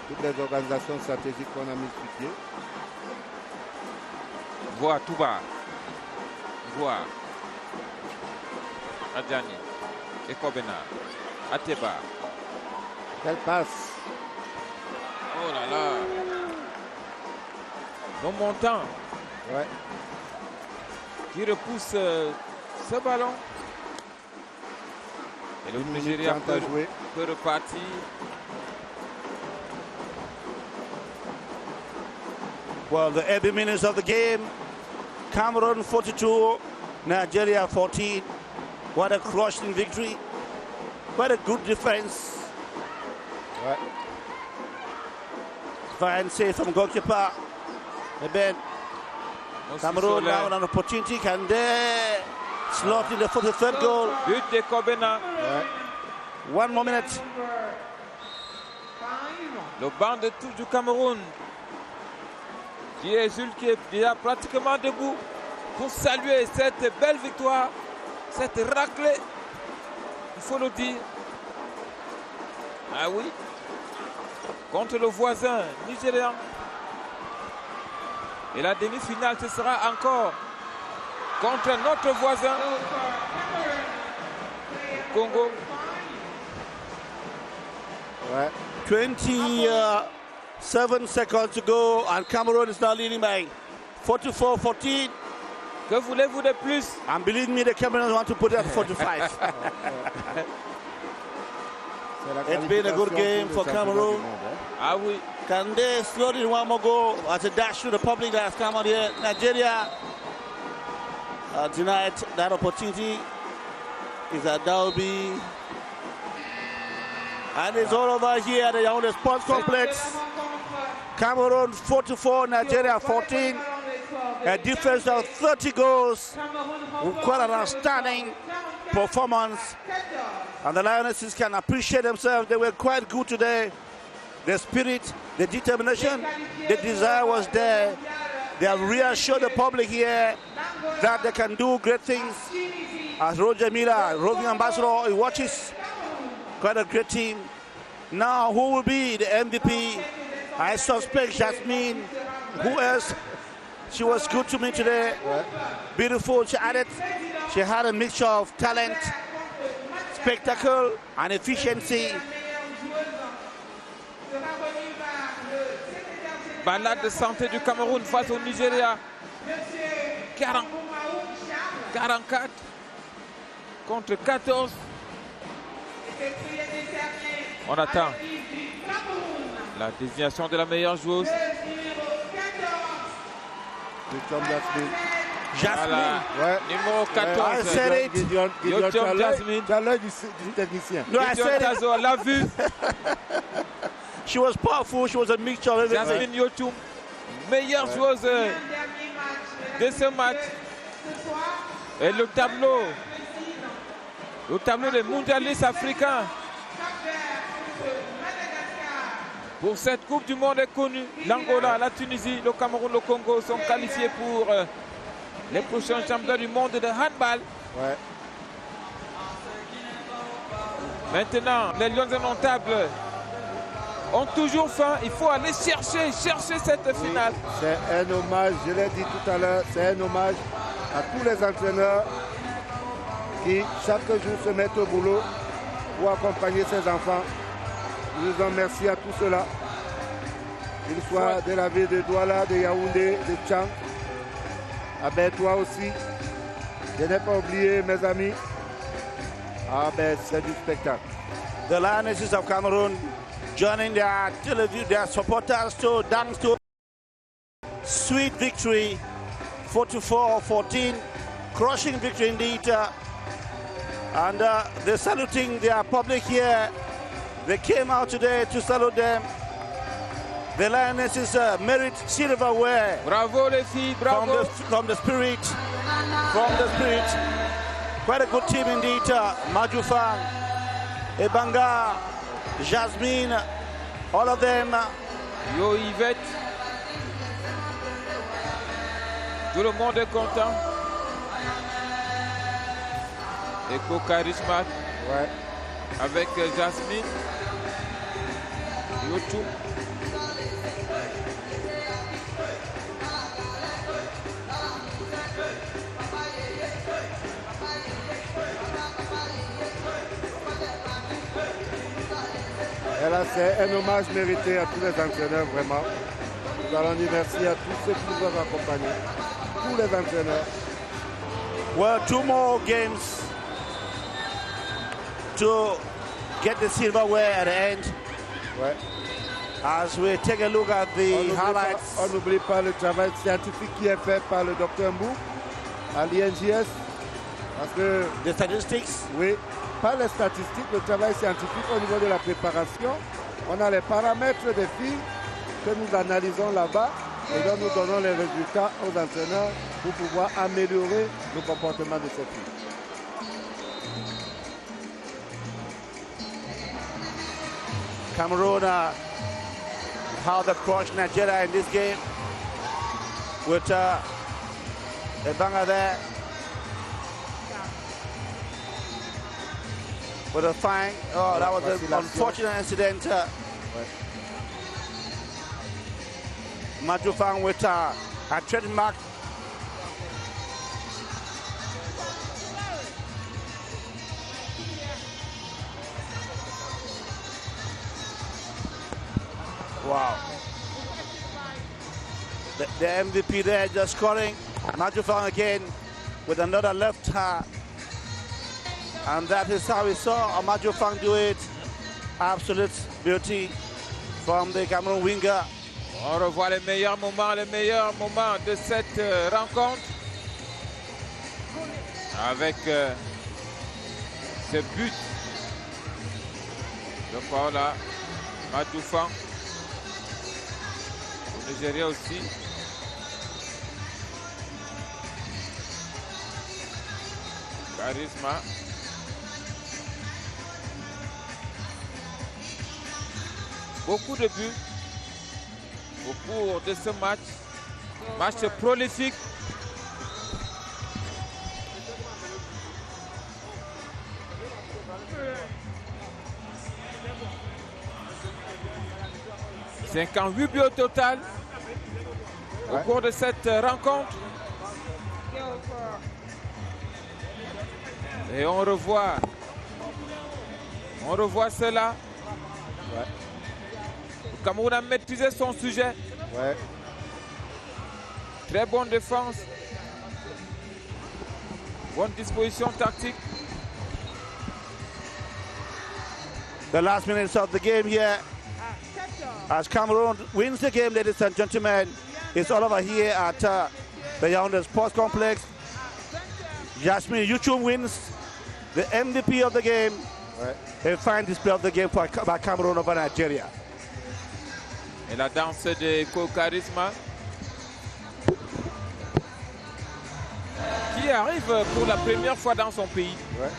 toutes les organisations stratégiques qu'on a mises sur pied. Voix tout bas. Voix. Adjani. Ekobena. Ateba. Quelle passe. Oh là là. Non montant. Ouais. Qui repousse ce ballon. Et le Nigeria peut repartir. Well, the every minutes of the game, Cameroon 42, Nigeria 14. What a crushing victory. What a good defense. Ouais. Fine save from goalkeeper. And then Cameroon now an opportunity. Can they slot in the 43rd goal? But de Kobena. Ouais. 1 more minute. Le banc de touche du Cameroun qui résulte, qui est déjà pratiquement debout pour saluer cette belle victoire, cette raclée, il faut le dire. Ah oui, contre le voisin nigérian. Et la demi-finale, ce sera encore contre notre voisin, le Congo. Ouais. 27 seconds to go, and Cameroon is now leading by 44-14. Que voulez-vous de plus? And believe me, the Cameroons want to put it at 45. It's been a good game for Cameroon. Ah oui. Can they slot in one more goal as a dash to the public that has come out here? Nigeria denied that opportunity. Is that Dalby? And it's all over here at the Yaoundé Sports Complex. Cameroon 44, Nigeria 14. A difference of 30 goals. Quite an outstanding performance. And the Lionesses can appreciate themselves. They were quite good today. The spirit, the determination, the desire was there. They have reassured the public here that they can do great things. As Roger Miller, roving ambassador, he watches. Quite a great team. Now, who will be the MVP? I suspect Jasmine. Who else? She was good to me today. Beautiful. She had a mixture of talent, spectacle, and efficiency. Balade de santé du Cameroun face au Nigeria. 44 contre 14. On attend la désignation de la meilleure joueuse. Jasmine. Ouais. Numéro 14. Yotiom Jasmine. Tu as l'œil du technicien. No, I said Tazo l'a vu. She was powerful. She was a mixture of everything. Jasmine Yotiom, meilleure joueuse de ce match. Et le tableau des mondialistes africains pour cette Coupe du Monde est connu. L'Angola, la Tunisie, le Cameroun, le Congo sont qualifiés pour les prochains championnats du monde de handball. Ouais. Maintenant, les Lions indomptables ont toujours faim. Il faut aller chercher cette finale. C'est un hommage, je l'ai dit tout à l'heure, c'est un hommage à tous les entraîneurs qui chaque jour se mettent au boulot pour accompagner ces enfants. Nous disons merci à tous ceux-là, qu'ils soient de la ville de Douala, de Yaoundé, de Tchang. Ah ben toi aussi, je n'ai pas oublié mes amis. Ah ben c'est du spectacle. The Lionesses of Cameroon joining their television, their supporters to dance to sweet victory, 44-14, crushing victory indeed. And they're saluting their public here. They came out today to salute them. The Lionesses merit silverware. Bravo les filles, bravo. From the spirit. Quite a good team indeed. Majufang, Ebanga, Jasmine, all of them. Yo Yvette. Tout le monde est content. Eco Charisma. Ouais. Avec Jasmine. YouTube. Et là, c'est un hommage mérité à tous les entraîneurs, vraiment. Nous allons dire merci à tous ceux qui nous ont accompagnés. Tous les entraîneurs. Well, 2 more games to get the silverware at the end. Ouais. As we take a look at the highlights. On n'oublie pas le travail scientifique qui est fait par le Dr Mbou à l'INJS. Parce que... The statistics. Oui, pas les statistiques, le travail scientifique au niveau de la préparation. On a les paramètres des filles que nous analysons là-bas et donc nous donnons les résultats aux entraîneurs pour pouvoir améliorer le comportement de ces filles. Cameroon, how they crushed Nigeria in this game with Ebanga there with a fine. Oh, that was an unfortunate incident. Majufang with a trademark. Wow. The MVP there just scoring. Majufang again with another left hand. And that is how we saw Majufang do it. Absolute beauty from the Cameroon winger. On revoit les meilleurs moments de cette rencontre. Avec ce but de Paola Majufang. Nigeria aussi. Charisma. Beaucoup de buts au cours de ce match. Match prolifique. « 58 buts au total au cours de cette rencontre. Et on revoit cela. Ouais. Le Cameroun a maîtrisé son sujet. Ouais. Très bonne défense. Bonne disposition tactique. The last minutes of the game here. As Cameroon wins the game, ladies and gentlemen, it's all over here at the Yaoundé Sports Complex. Jasmine Yuchum wins the MVP of the game. Ouais. A fine display of the game by Cameroon over Nigeria. Et la danse de Eco Charisma qui arrive pour la première fois dans son pays. Ouais.